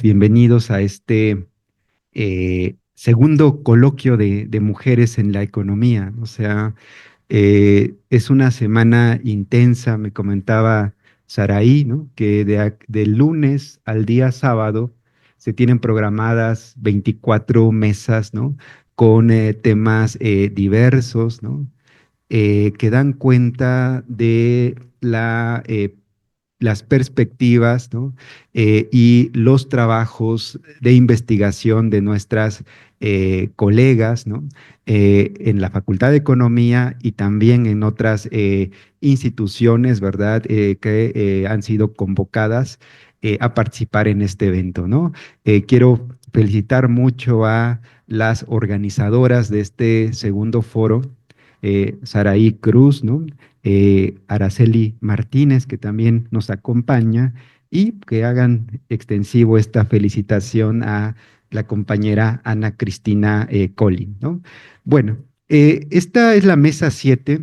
Bienvenidos a este segundo coloquio de mujeres en la economía. O sea, es una semana intensa, me comentaba Saraí, ¿no? Que del lunes al día sábado se tienen programadas 24 mesas, ¿no? Con temas diversos, ¿no? Que dan cuenta de las perspectivas, ¿no? Y los trabajos de investigación de nuestras colegas, ¿no? En la Facultad de Economía y también en otras instituciones, ¿verdad? Que han sido convocadas a participar en este evento, ¿no? Quiero felicitar mucho a las organizadoras de este segundo foro, Saraí Cruz, ¿no? Araceli Martínez, que también nos acompaña, y que hagan extensivo esta felicitación a la compañera Ana Cristina Collin, ¿no? Bueno, esta es la mesa 7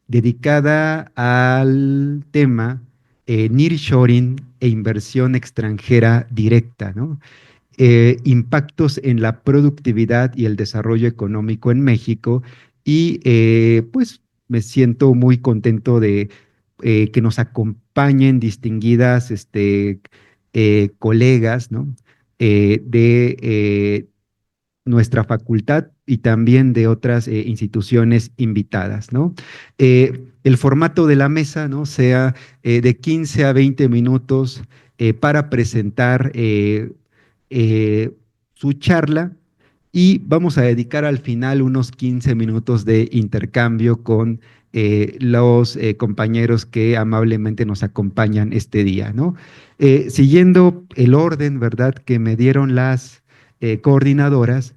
dedicada al tema nearshoring e inversión extranjera directa, ¿no? Impactos en la productividad y el desarrollo económico en México y pues me siento muy contento de que nos acompañen distinguidas colegas, ¿no? De nuestra facultad y también de otras instituciones invitadas, ¿no? El formato de la mesa, ¿no? Sea de 15 a 20 minutos para presentar su charla y vamos a dedicar al final unos 15 minutos de intercambio con los compañeros que amablemente nos acompañan este día, ¿no? Siguiendo el orden, ¿verdad?, que me dieron las coordinadoras,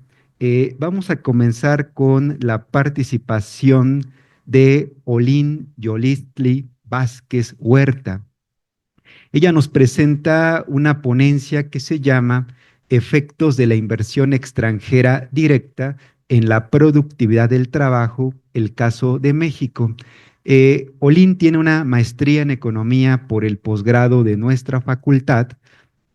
vamos a comenzar con la participación de Olin Yolistli Vázquez Huerta. Ella nos presenta una ponencia que se llama Efectos de la inversión extranjera directa en la productividad del trabajo, el caso de México. Olin tiene una maestría en economía por el posgrado de nuestra facultad,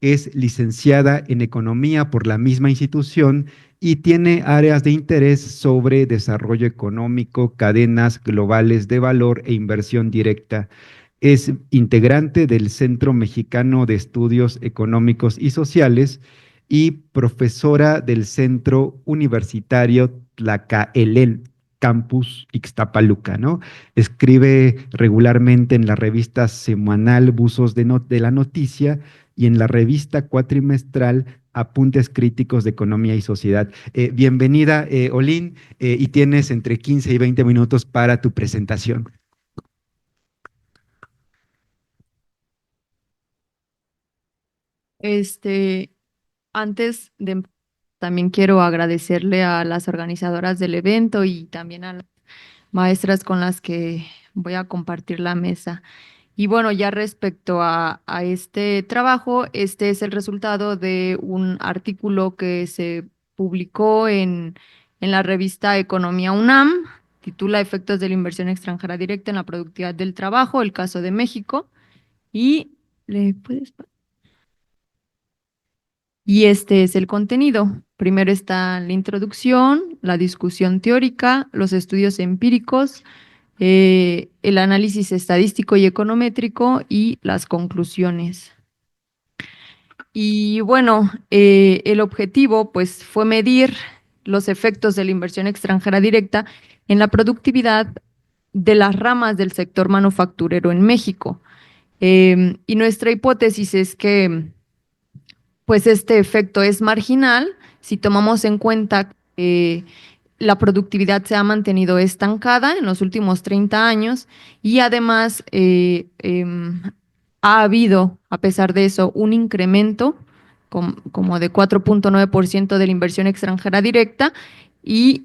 es licenciada en economía por la misma institución y tiene áreas de interés sobre desarrollo económico, cadenas globales de valor e inversión directa. Es integrante del Centro Mexicano de Estudios Económicos y Sociales y profesora del Centro Universitario Tlacaelel, Campus Ixtapaluca, ¿no? Escribe regularmente en la revista semanal Buzos de la Noticia y en la revista cuatrimestral Apuntes Críticos de Economía y Sociedad. Bienvenida, Olin, y tienes entre 15 y 20 minutos para tu presentación. Este, Antes de también quiero agradecerle a las organizadoras del evento y también a las maestras con las que voy a compartir la mesa. Y bueno, ya respecto a este trabajo, este es el resultado de un artículo que se publicó en la revista Economía UNAM, titula Efectos de la inversión extranjera directa en la productividad del trabajo, el caso de México. Y ¿le puedes? Y este es el contenido. Primero está la introducción, la discusión teórica, los estudios empíricos, el análisis estadístico y econométrico y las conclusiones. Y bueno, el objetivo pues fue medir los efectos de la inversión extranjera directa en la productividad de las ramas del sector manufacturero en México. Y nuestra hipótesis es que pues este efecto es marginal si tomamos en cuenta que la productividad se ha mantenido estancada en los últimos 30 años y además ha habido, a pesar de eso, un incremento como de 4,9% de la inversión extranjera directa y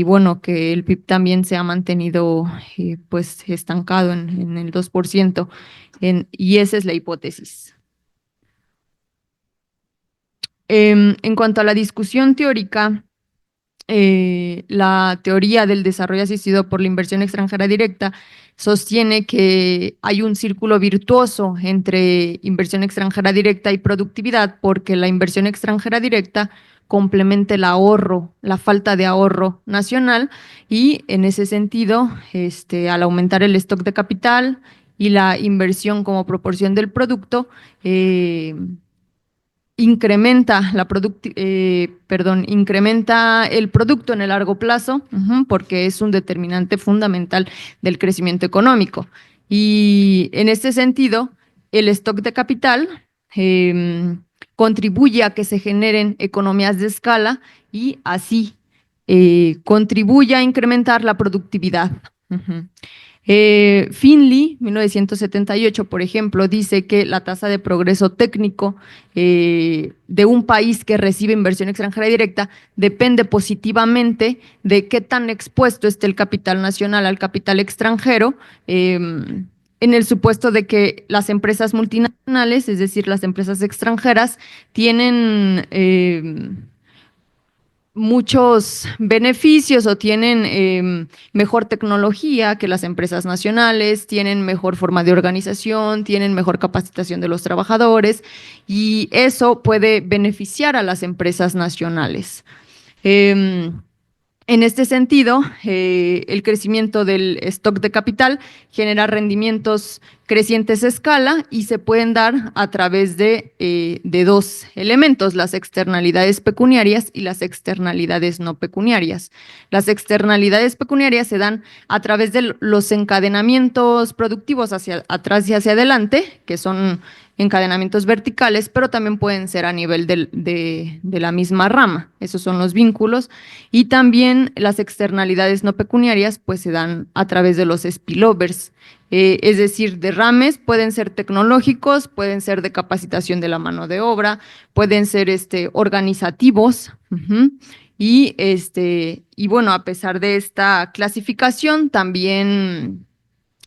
bueno, que el PIB también se ha mantenido pues estancado en el 2%, y esa es la hipótesis. En cuanto a la discusión teórica, la teoría del desarrollo asistido por la inversión extranjera directa sostiene que hay un círculo virtuoso entre inversión extranjera directa y productividad, porque la inversión extranjera directa complementa el ahorro, la falta de ahorro nacional, y en ese sentido, al aumentar el stock de capital y la inversión como proporción del producto, eh, incrementa el producto en el largo plazo, porque es un determinante fundamental del crecimiento económico. Y en este sentido, el stock de capital eh, contribuye a que se generen economías de escala y así contribuye a incrementar la productividad. Finley, 1978, por ejemplo, dice que la tasa de progreso técnico de un país que recibe inversión extranjera directa depende positivamente de qué tan expuesto esté el capital nacional al capital extranjero, en el supuesto de que las empresas multinacionales, es decir, las empresas extranjeras, tienen muchos beneficios o tienen mejor tecnología que las empresas nacionales, tienen mejor forma de organización, tienen mejor capacitación de los trabajadores, y eso puede beneficiar a las empresas nacionales. Em, en este sentido, el crecimiento del stock de capital genera rendimientos crecientes a escala y se pueden dar a través de dos elementos: las externalidades pecuniarias y las externalidades no pecuniarias. Las externalidades pecuniarias se dan a través de los encadenamientos productivos hacia atrás y hacia adelante, que son encadenamientos verticales, pero también pueden ser a nivel de la misma rama. Esos son los vínculos. Y también las externalidades no pecuniarias pues se dan a través de los spillovers, es decir, derrames pueden ser tecnológicos, pueden ser de capacitación de la mano de obra, pueden ser organizativos. Y bueno, a pesar de esta clasificación, también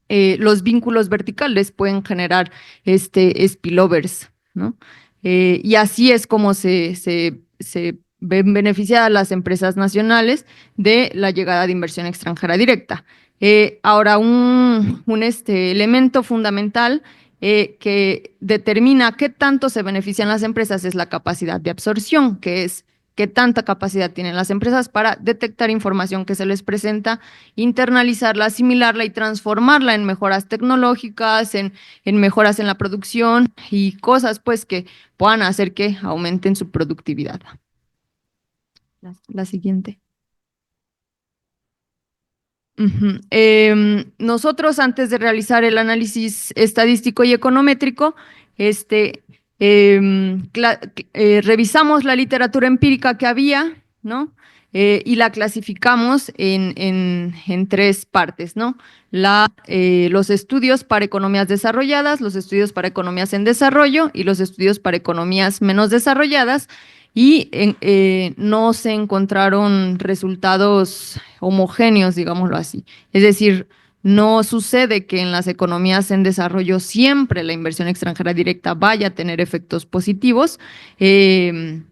los vínculos verticales pueden generar spillovers, ¿no? Y así es como se ven beneficiadas las empresas nacionales de la llegada de inversión extranjera directa. Ahora, un elemento fundamental que determina qué tanto se benefician las empresas es la capacidad de absorción, que es qué tanta capacidad tienen las empresas para detectar información que se les presenta, internalizarla, asimilarla y transformarla en mejoras tecnológicas, en mejoras en la producción y cosas pues que puedan hacer que aumenten su productividad. La siguiente. Nosotros, antes de realizar el análisis estadístico y econométrico, revisamos la literatura empírica que había, ¿no? Y la clasificamos en tres partes, ¿no? Los estudios para economías desarrolladas, los estudios para economías en desarrollo y los estudios para economías menos desarrolladas, y no se encontraron resultados homogéneos, digámoslo así. Es decir, no sucede que en las economías en desarrollo siempre la inversión extranjera directa vaya a tener efectos positivos. En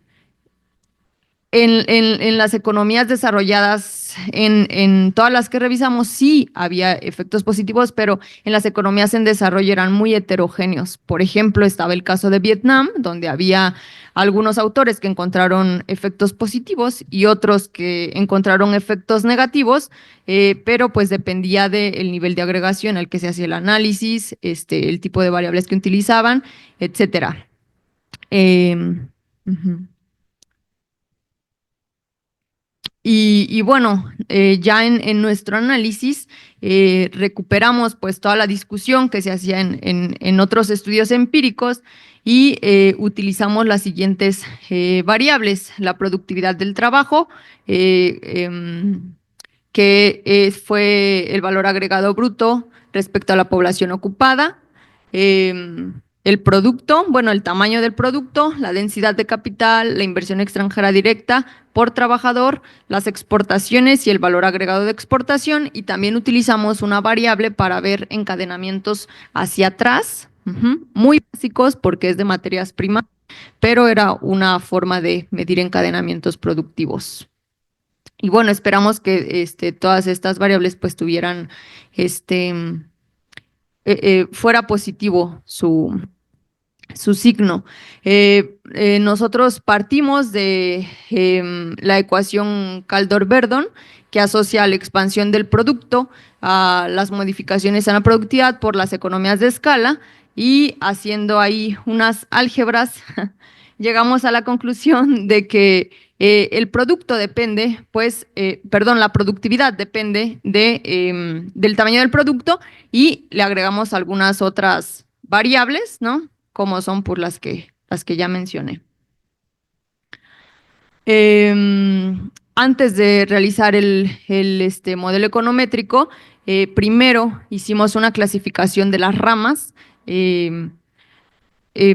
las economías desarrolladas, en todas las que revisamos, sí había efectos positivos, pero en las economías en desarrollo eran muy heterogéneos. Por ejemplo, estaba el caso de Vietnam, donde había algunos autores que encontraron efectos positivos y otros que encontraron efectos negativos, pero pues dependía del nivel de agregación al que se hacía el análisis, el tipo de variables que utilizaban, etcétera. Uh-huh. Y bueno, ya en nuestro análisis recuperamos pues toda la discusión que se hacía en otros estudios empíricos y utilizamos las siguientes variables: la productividad del trabajo, eh, em, que fue el valor agregado bruto respecto a la población ocupada, el producto, bueno, el tamaño del producto, la densidad de capital, la inversión extranjera directa por trabajador, las exportaciones y el valor agregado de exportación, y también utilizamos una variable para ver encadenamientos hacia atrás, muy básicos porque es de materias primas, pero era una forma de medir encadenamientos productivos. Y bueno, esperamos que todas estas variables pues tuvieran, este, fuera positivo su signo. Nosotros partimos de la ecuación Caldor-Verdon, que asocia la expansión del producto a las modificaciones en la productividad por las economías de escala, y haciendo ahí unas álgebras, llegamos a la conclusión de que el producto depende, pues, perdón, la productividad depende del tamaño del producto, y le agregamos algunas otras variables, ¿no? Como son por las que ya mencioné. Antes de realizar el modelo econométrico, primero hicimos una clasificación de las ramas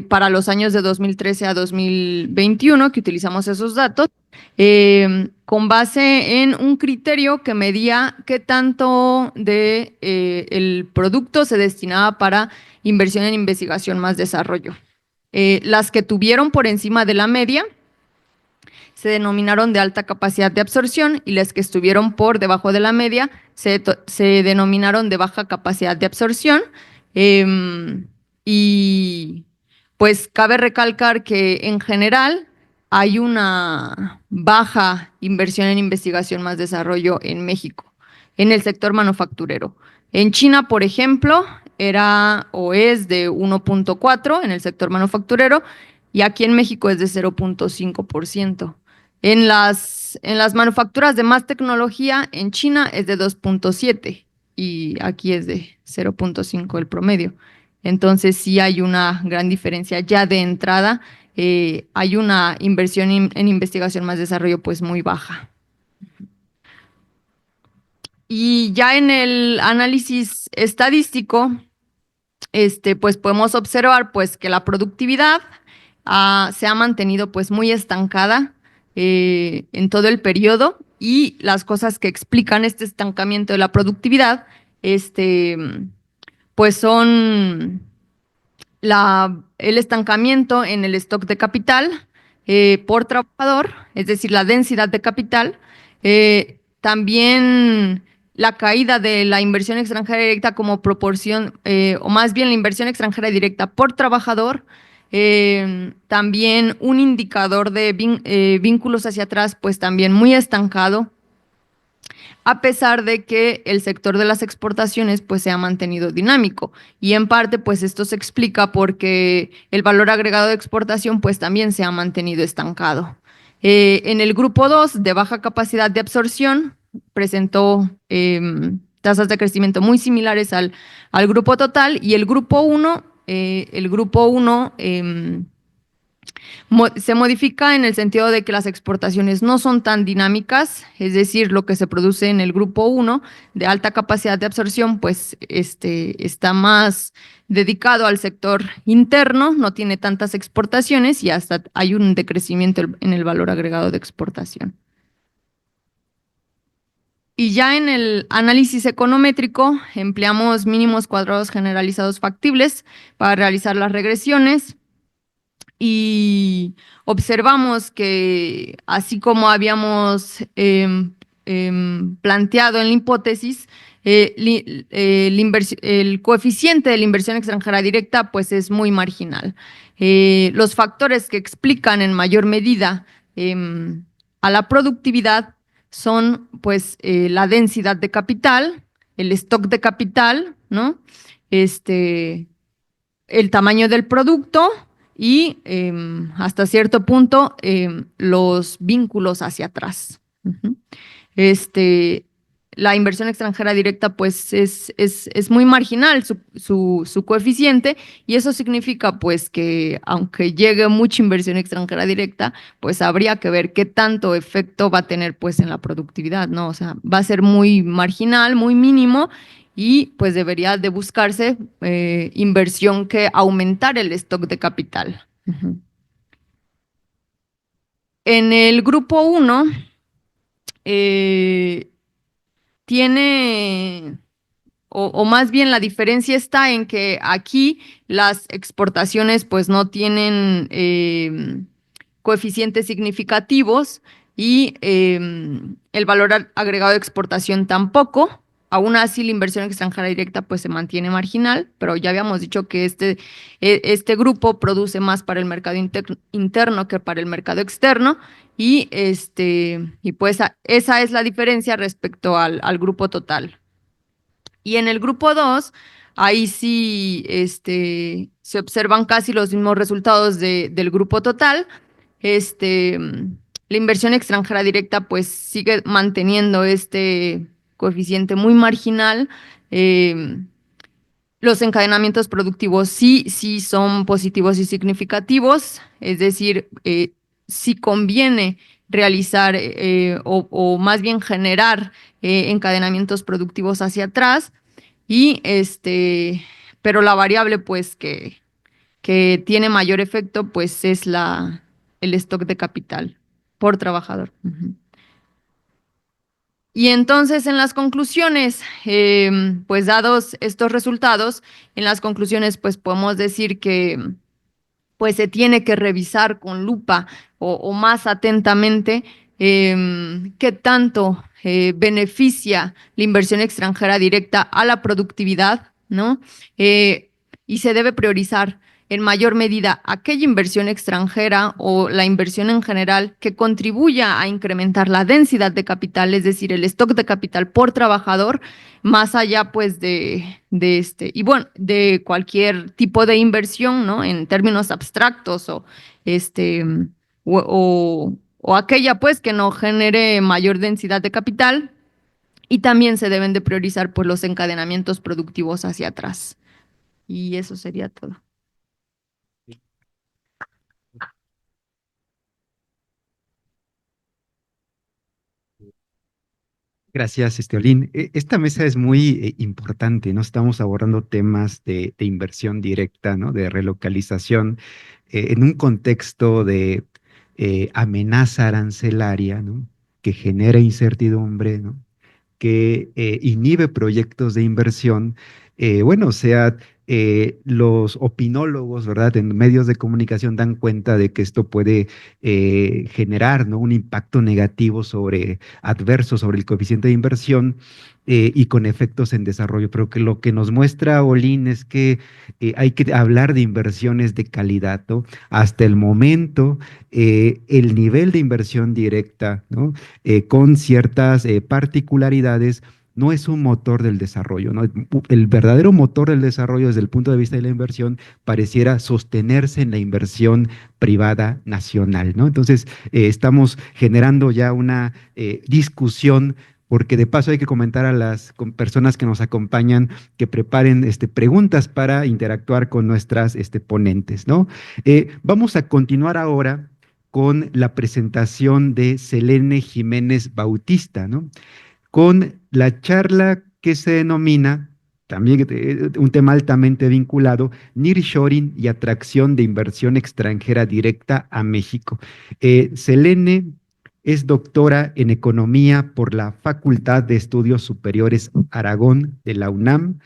para los años de 2013 a 2021, que utilizamos esos datos, con base en un criterio que medía qué tanto de el producto se destinaba para inversión en investigación más desarrollo. Las que tuvieron por encima de la media se denominaron de alta capacidad de absorción, y las que estuvieron por debajo de la media se denominaron de baja capacidad de absorción. Y pues cabe recalcar que en general hay una baja inversión en investigación más desarrollo en México, en el sector manufacturero. En China, por ejemplo, era o es de 1.4 en el sector manufacturero, y aquí en México es de 0.5%. En las manufacturas de más tecnología, en China es de 2.7 y aquí es de 0.5 el promedio. Entonces sí hay una gran diferencia ya de entrada. Hay una inversión en investigación más desarrollo pues muy baja. Y ya en el análisis estadístico, pues podemos observar pues que la productividad se ha mantenido pues muy estancada en todo el periodo, y las cosas que explican este estancamiento de la productividad pues son el estancamiento en el stock de capital por trabajador, es decir, la densidad de capital, también la caída de la inversión extranjera directa como proporción, o más bien la inversión extranjera directa por trabajador, también un indicador de vínculos hacia atrás, pues también muy estancado, a pesar de que el sector de las exportaciones pues se ha mantenido dinámico, y en parte pues esto se explica porque el valor agregado de exportación pues también se ha mantenido estancado. En el grupo 2 de baja capacidad de absorción presentó tasas de crecimiento muy similares al grupo total, y el grupo 1 se modifica en el sentido de que las exportaciones no son tan dinámicas, es decir, lo que se produce en el grupo 1 de alta capacidad de absorción, pues está más dedicado al sector interno, no tiene tantas exportaciones, y hasta hay un decrecimiento en el valor agregado de exportación. Y ya en el análisis econométrico empleamos mínimos cuadrados generalizados factibles para realizar las regresiones, y observamos que así como habíamos planteado en la hipótesis, el coeficiente de la inversión extranjera directa pues es muy marginal. Los factores que explican en mayor medida a la productividad son pues la densidad de capital, el stock de capital, ¿no? El tamaño del producto y hasta cierto punto los vínculos hacia atrás. Este, la inversión extranjera directa pues es muy marginal su coeficiente, y eso significa pues que aunque llegue mucha inversión extranjera directa, pues habría que ver qué tanto efecto va a tener pues en la productividad, ¿no? O sea, va a ser muy marginal, muy mínimo, y pues debería de buscarse inversión que aumentar el stock de capital. En el grupo 1 tiene, o más bien la diferencia está en que aquí las exportaciones pues no tienen coeficientes significativos, y el valor agregado de exportación tampoco. Aún así, la inversión extranjera directa pues se mantiene marginal, pero ya habíamos dicho que este grupo produce más para el mercado interno que para el mercado externo y pues esa es la diferencia respecto al grupo total. Y en el grupo 2, ahí sí se observan casi los mismos resultados del grupo total. Este, la inversión extranjera directa pues sigue manteniendo este coeficiente muy marginal. eh, los encadenamientos productivos sí son positivos y significativos, es decir, sí conviene realizar o más bien generar encadenamientos productivos hacia atrás y pero la variable pues que tiene mayor efecto pues es el stock de capital por trabajador. Ujú. Y entonces en las conclusiones, pues dados estos resultados, en las conclusiones pues podemos decir que pues se tiene que revisar con lupa o más atentamente qué tanto beneficia la inversión extranjera directa a la productividad, ¿no? Eh, y se debe priorizar en mayor medida aquella inversión extranjera o la inversión en general que contribuya a incrementar la densidad de capital, es decir, el stock de capital por trabajador, más allá pues y bueno, de cualquier tipo de inversión, ¿no? En términos abstractos o aquella pues que no genere mayor densidad de capital y también se deben de priorizar pues los encadenamientos productivos hacia atrás. Y eso sería todo. Gracias, Esteolín. Esta mesa es muy importante, ¿no? Estamos abordando temas de inversión directa, ¿no? De relocalización en un contexto de amenaza arancelaria, ¿no? Que genera incertidumbre, ¿no? Que inhibe proyectos de inversión, bueno, o sea, los opinólogos, ¿verdad? En medios de comunicación dan cuenta de que esto puede generar, ¿no? Un impacto negativo adverso sobre el coeficiente de inversión y con efectos en desarrollo. Pero que lo que nos muestra Olin es que hay que hablar de inversiones de calidad, ¿no? Hasta el momento, el nivel de inversión directa, ¿no? Con ciertas particularidades, no es un motor del desarrollo, ¿no? El verdadero motor del desarrollo desde el punto de vista de la inversión pareciera sostenerse en la inversión privada nacional, ¿no? Entonces, estamos generando ya una discusión porque de paso hay que comentar a las personas que nos acompañan que preparen preguntas para interactuar con nuestras ponentes, ¿no? Vamos a continuar ahora con la presentación de Selene Jiménez Bautista, ¿no? Con la charla que se denomina, también un tema altamente vinculado, Nearshoring y atracción de inversión extranjera directa a México. Selene es doctora en Economía por la Facultad de Estudios Superiores Aragón de la UNAM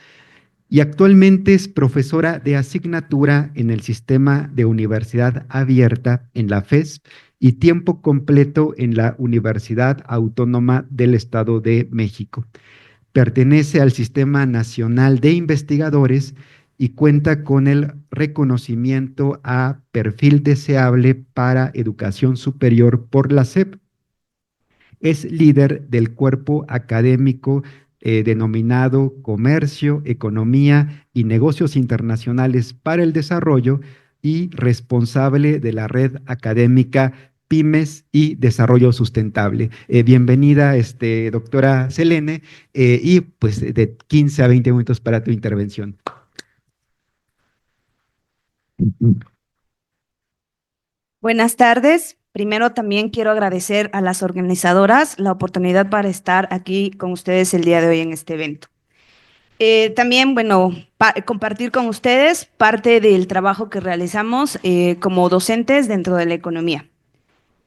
y actualmente es profesora de asignatura en el sistema de universidad abierta en la FES y tiempo completo en la Universidad Autónoma del Estado de México. Pertenece al Sistema Nacional de Investigadores y cuenta con el reconocimiento a perfil deseable para educación superior por la SEP. Es líder del cuerpo académico denominado Comercio, Economía y Negocios Internacionales para el Desarrollo y responsable de la red académica Pymes y Desarrollo Sustentable. Bienvenida, doctora Selene, y pues de 15 a 20 minutos para tu intervención. Buenas tardes. Primero también quiero agradecer a las organizadoras la oportunidad para estar aquí con ustedes el día de hoy en este evento. También, bueno, compartir con ustedes parte del trabajo que realizamos como docentes dentro de la economía.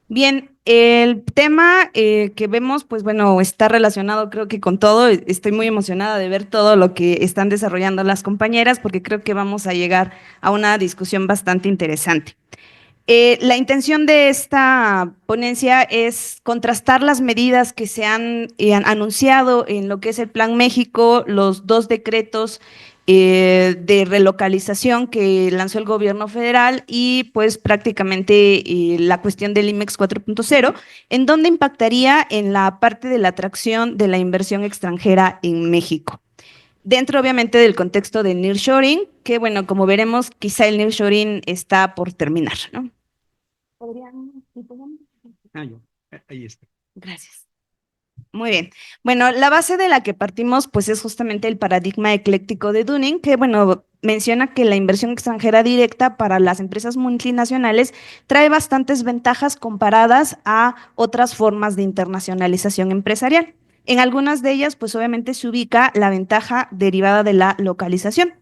Bien, el tema que vemos, pues bueno, está relacionado creo que con todo. Estoy muy emocionada de ver todo lo que están desarrollando las compañeras porque creo que vamos a llegar a una discusión bastante interesante. La intención de esta ponencia es contrastar las medidas que se han anunciado en lo que es el Plan México, los 2 decretos de relocalización que lanzó el gobierno federal y pues prácticamente la cuestión del IMEX 4.0, en donde impactaría en la parte de la atracción de la inversión extranjera en México. Dentro, obviamente, del contexto del nearshoring, que bueno, como veremos, quizá el nearshoring está por terminar, ¿no? Ahí está. Gracias. Muy bien. Bueno, la base de la que partimos, pues es justamente el paradigma ecléctico de Dunning, que, bueno, menciona que la inversión extranjera directa para las empresas multinacionales trae bastantes ventajas comparadas a otras formas de internacionalización empresarial. En algunas de ellas, pues obviamente se ubica la ventaja derivada de la localización.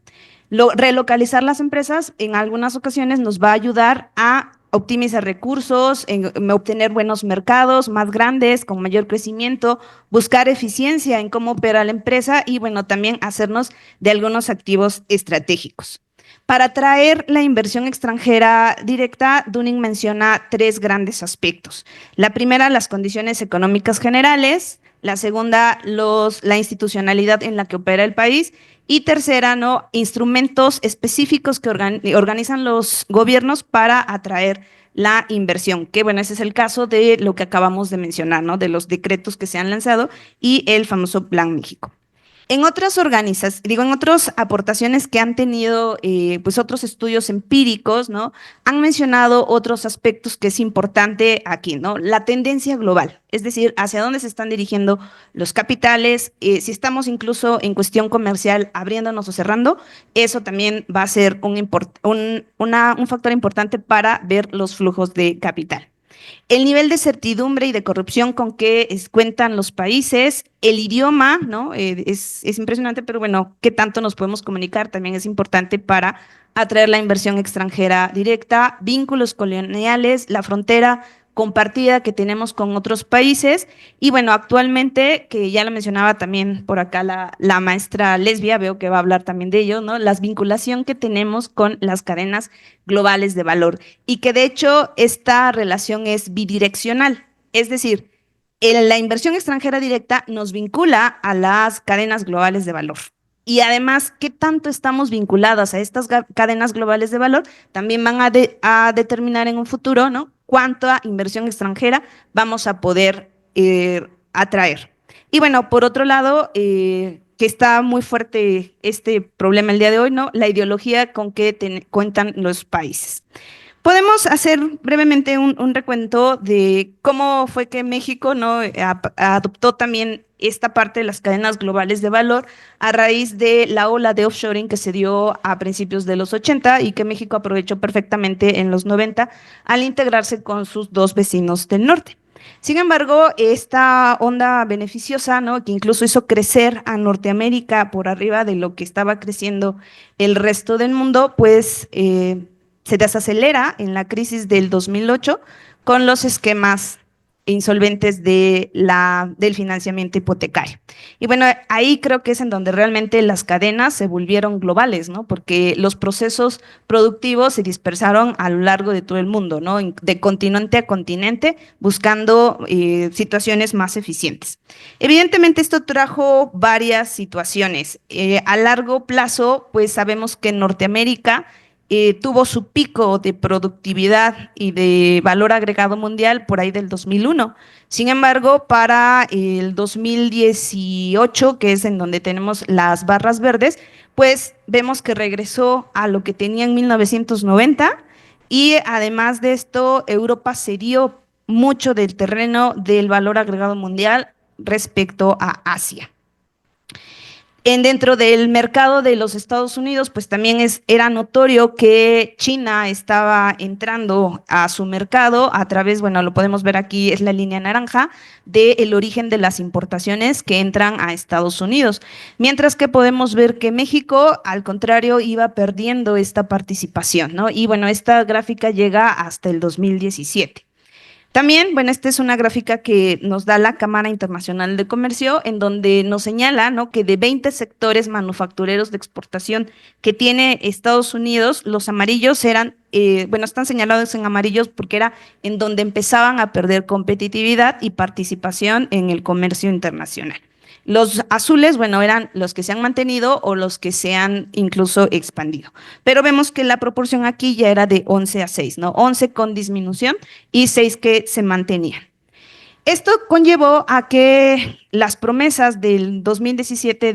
Relocalizar las empresas en algunas ocasiones nos va a ayudar a optimizar recursos, en obtener buenos mercados más grandes, con mayor crecimiento, buscar eficiencia en cómo opera la empresa y, bueno, también hacernos de algunos activos estratégicos. Para atraer la inversión extranjera directa, Dunning menciona 3 grandes aspectos. La primera, las condiciones económicas generales. La segunda, la institucionalidad en la que opera el país. Y tercera, ¿no?, instrumentos específicos que organizan los gobiernos para atraer la inversión, que bueno, ese es el caso de lo que acabamos de mencionar, ¿no?, de los decretos que se han lanzado y el famoso Plan México. En otras en otras aportaciones que han tenido pues otros estudios empíricos, ¿no?, han mencionado otros aspectos que es importante aquí, ¿no? La tendencia global, es decir, hacia dónde se están dirigiendo los capitales, si estamos incluso en cuestión comercial abriéndonos o cerrando, eso también va a ser un factor importante para ver los flujos de capital. El nivel de certidumbre y de corrupción con que cuentan los países, el idioma, ¿no? Es impresionante, pero bueno, qué tanto nos podemos comunicar también es importante para atraer la inversión extranjera directa, vínculos coloniales, la frontera compartida que tenemos con otros países y, bueno, actualmente, que ya lo mencionaba también por acá la maestra Lesbia, veo que va a hablar también de ello, ¿no?, la vinculación que tenemos con las cadenas globales de valor y que de hecho esta relación es bidireccional, es decir, la inversión extranjera directa nos vincula a las cadenas globales de valor. Y además, qué tanto estamos vinculadas a estas cadenas globales de valor también van a determinar en un futuro, ¿no?, cuánta inversión extranjera vamos a poder atraer. Y bueno, por otro lado, que está muy fuerte este problema el día de hoy, ¿no?, la ideología con que cuentan los países. Podemos hacer brevemente un recuento de cómo fue que México, ¿no?, adoptó también esta parte de las cadenas globales de valor a raíz de la ola de offshoring que se dio a principios de los 80 y que México aprovechó perfectamente en los 90 al integrarse con sus 2 vecinos del norte. Sin embargo, esta onda beneficiosa, ¿no?, que incluso hizo crecer a Norteamérica por arriba de lo que estaba creciendo el resto del mundo, pues se desacelera en la crisis del 2008 con los esquemas insolventes del financiamiento hipotecario. Y bueno, ahí creo que es en donde realmente las cadenas se volvieron globales, ¿no?, porque los procesos productivos se dispersaron a lo largo de todo el mundo, ¿no?, de continente a continente, buscando situaciones más eficientes. Evidentemente, esto trajo varias situaciones. A largo plazo, pues sabemos que Norteamérica tuvo su pico de productividad y de valor agregado mundial por ahí del 2001. Sin embargo, para el 2018, que es en donde tenemos las barras verdes, pues vemos que regresó a lo que tenía en 1990 y además de esto, Europa cedió mucho del terreno del valor agregado mundial respecto a Asia. Dentro del mercado de los Estados Unidos, pues también era notorio que China estaba entrando a su mercado a través, bueno, lo podemos ver aquí, es la línea naranja, del origen de las importaciones que entran a Estados Unidos. Mientras que podemos ver que México, al contrario, iba perdiendo esta participación, ¿no? Y bueno, esta gráfica llega hasta el 2017. También, bueno, esta es una gráfica que nos da la Cámara Internacional de Comercio, en donde nos señala, ¿no?, que de 20 sectores manufactureros de exportación que tiene Estados Unidos, los amarillos eran, bueno, están señalados en amarillos porque era en donde empezaban a perder competitividad y participación en el comercio internacional. Los azules, bueno, eran los que se han mantenido o los que se han incluso expandido. Pero vemos que la proporción aquí ya era de 11 a 6, ¿no? 11 con disminución y 6 que se mantenían. Esto conllevó a que las promesas del 2017,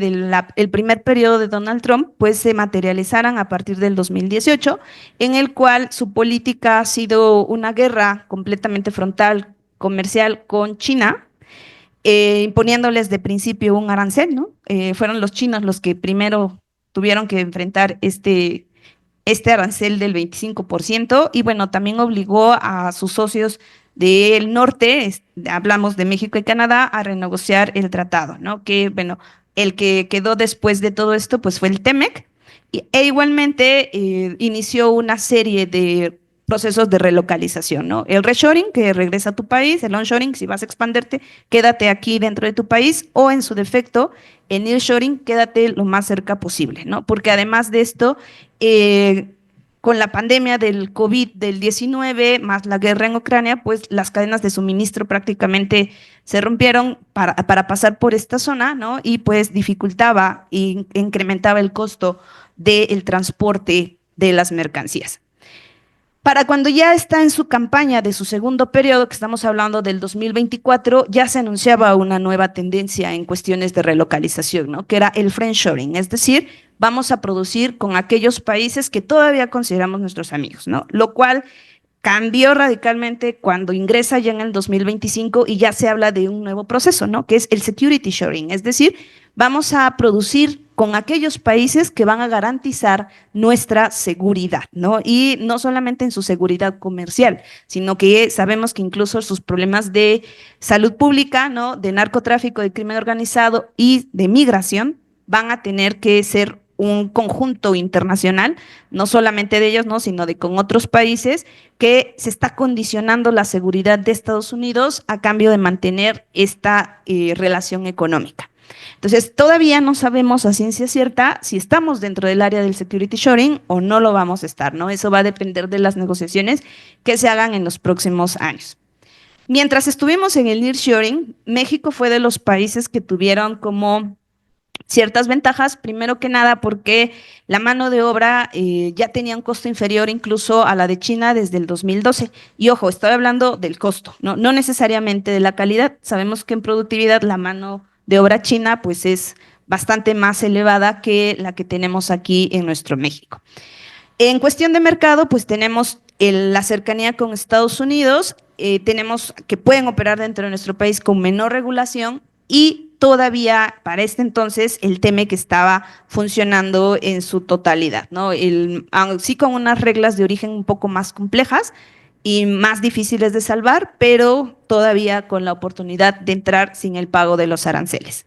el primer periodo de Donald Trump, pues se materializaran a partir del 2018, en el cual su política ha sido una guerra completamente frontal comercial con China, imponiéndoles de principio un arancel, ¿no? Fueron los chinos los que primero tuvieron que enfrentar este arancel del 25% y bueno, también obligó a sus socios del norte, hablamos de México y Canadá, a renegociar el tratado, ¿no? Que bueno, el que quedó después de todo esto pues fue el TEMEC e igualmente inició una serie de procesos de relocalización, ¿no? El reshoring, que regresa a tu país, el onshoring, si vas a expanderte, quédate aquí dentro de tu país, o en su defecto, el nearshoring, quédate lo más cerca posible, ¿no? Porque además de esto, con la pandemia del COVID del 19 más la guerra en Ucrania, pues las cadenas de suministro prácticamente se rompieron para pasar por esta zona, ¿no? Y pues dificultaba e incrementaba el costo del transporte de las mercancías. Para cuando ya está en su campaña de su segundo periodo, que estamos hablando del 2024, ya se anunciaba una nueva tendencia en cuestiones de relocalización, ¿no? Que era el friendshoring, es decir, vamos a producir con aquellos países que todavía consideramos nuestros amigos, ¿no? Lo cual cambió radicalmente cuando ingresa ya en el 2025 y ya se habla de un nuevo proceso, ¿no? Que es el security shoring, es decir, vamos a producir con aquellos países que van a garantizar nuestra seguridad, ¿no? Y no solamente en su seguridad comercial, sino que sabemos que incluso sus problemas de salud pública, ¿no?, de narcotráfico, de crimen organizado y de migración van a tener que ser un conjunto internacional, no solamente de ellos, ¿no?, sino de con otros países, que se está condicionando la seguridad de Estados Unidos a cambio de mantener esta relación económica. Entonces, todavía no sabemos a ciencia cierta si estamos dentro del área del security shoring o no lo vamos a estar, ¿no? Eso va a depender de las negociaciones que se hagan en los próximos años. Mientras estuvimos en el nearshoring, México fue de los países que tuvieron como ciertas ventajas, primero que nada porque la mano de obra ya tenía un costo inferior incluso a la de China desde el 2012. Y ojo, estoy hablando del costo, no necesariamente de la calidad. Sabemos que en productividad la mano de obra china pues es bastante más elevada que la que tenemos aquí en nuestro México. En cuestión de mercado, pues tenemos la cercanía con Estados Unidos, tenemos que pueden operar dentro de nuestro país con menor regulación y todavía para este entonces el TEMEC estaba funcionando en su totalidad, ¿no? Sí con unas reglas de origen un poco más complejas y más difíciles de salvar, pero todavía con la oportunidad de entrar sin el pago de los aranceles.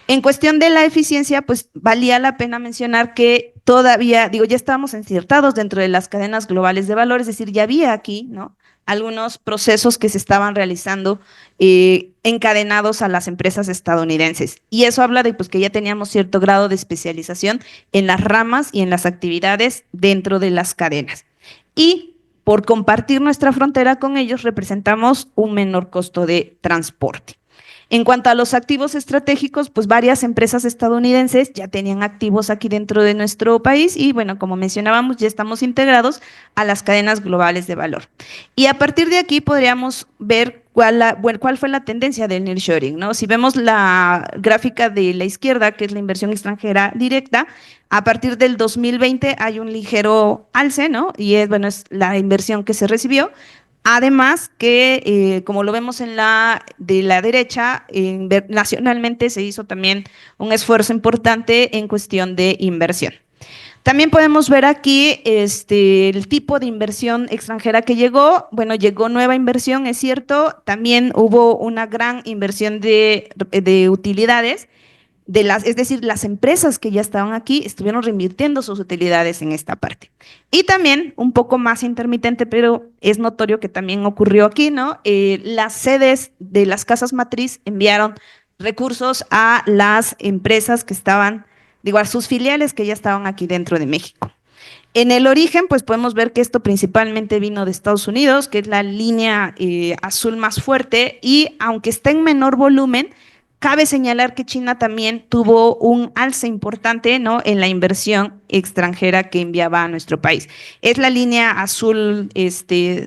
En cuestión de la eficiencia, pues valía la pena mencionar que todavía, digo, ya estábamos insertados dentro de las cadenas globales de valor, es decir, ya había aquí, ¿no?, algunos procesos que se estaban realizando encadenados a las empresas estadounidenses. Y eso habla de pues, que ya teníamos cierto grado de especialización en las ramas y en las actividades dentro de las cadenas. Y por compartir nuestra frontera con ellos, representamos un menor costo de transporte. En cuanto a los activos estratégicos, pues varias empresas estadounidenses ya tenían activos aquí dentro de nuestro país y bueno, como mencionábamos, ya estamos integrados a las cadenas globales de valor. Y a partir de aquí podríamos ver cuál fue la tendencia del nearshoring, ¿no? Si vemos la gráfica de la izquierda, que es la inversión extranjera directa, a partir del 2020 hay un ligero alce, ¿no? Y es la inversión que se recibió. Además que, como lo vemos de la derecha, nacionalmente se hizo también un esfuerzo importante en cuestión de inversión. También podemos ver aquí el tipo de inversión extranjera que llegó. Bueno, llegó nueva inversión, es cierto. También hubo una gran inversión de utilidades. es decir, las empresas que ya estaban aquí estuvieron reinvirtiendo sus utilidades en esta parte. Y también, un poco más intermitente, pero es notorio que también ocurrió aquí, ¿no? Las sedes de las casas matriz enviaron recursos a las empresas que estaban, digo, a sus filiales que ya estaban aquí dentro de México. En el origen, pues podemos ver que esto principalmente vino de Estados Unidos, que es la línea azul más fuerte, y aunque está en menor volumen, cabe señalar que China también tuvo un alza importante, ¿no?, en la inversión extranjera que enviaba a nuestro país. Es la línea azul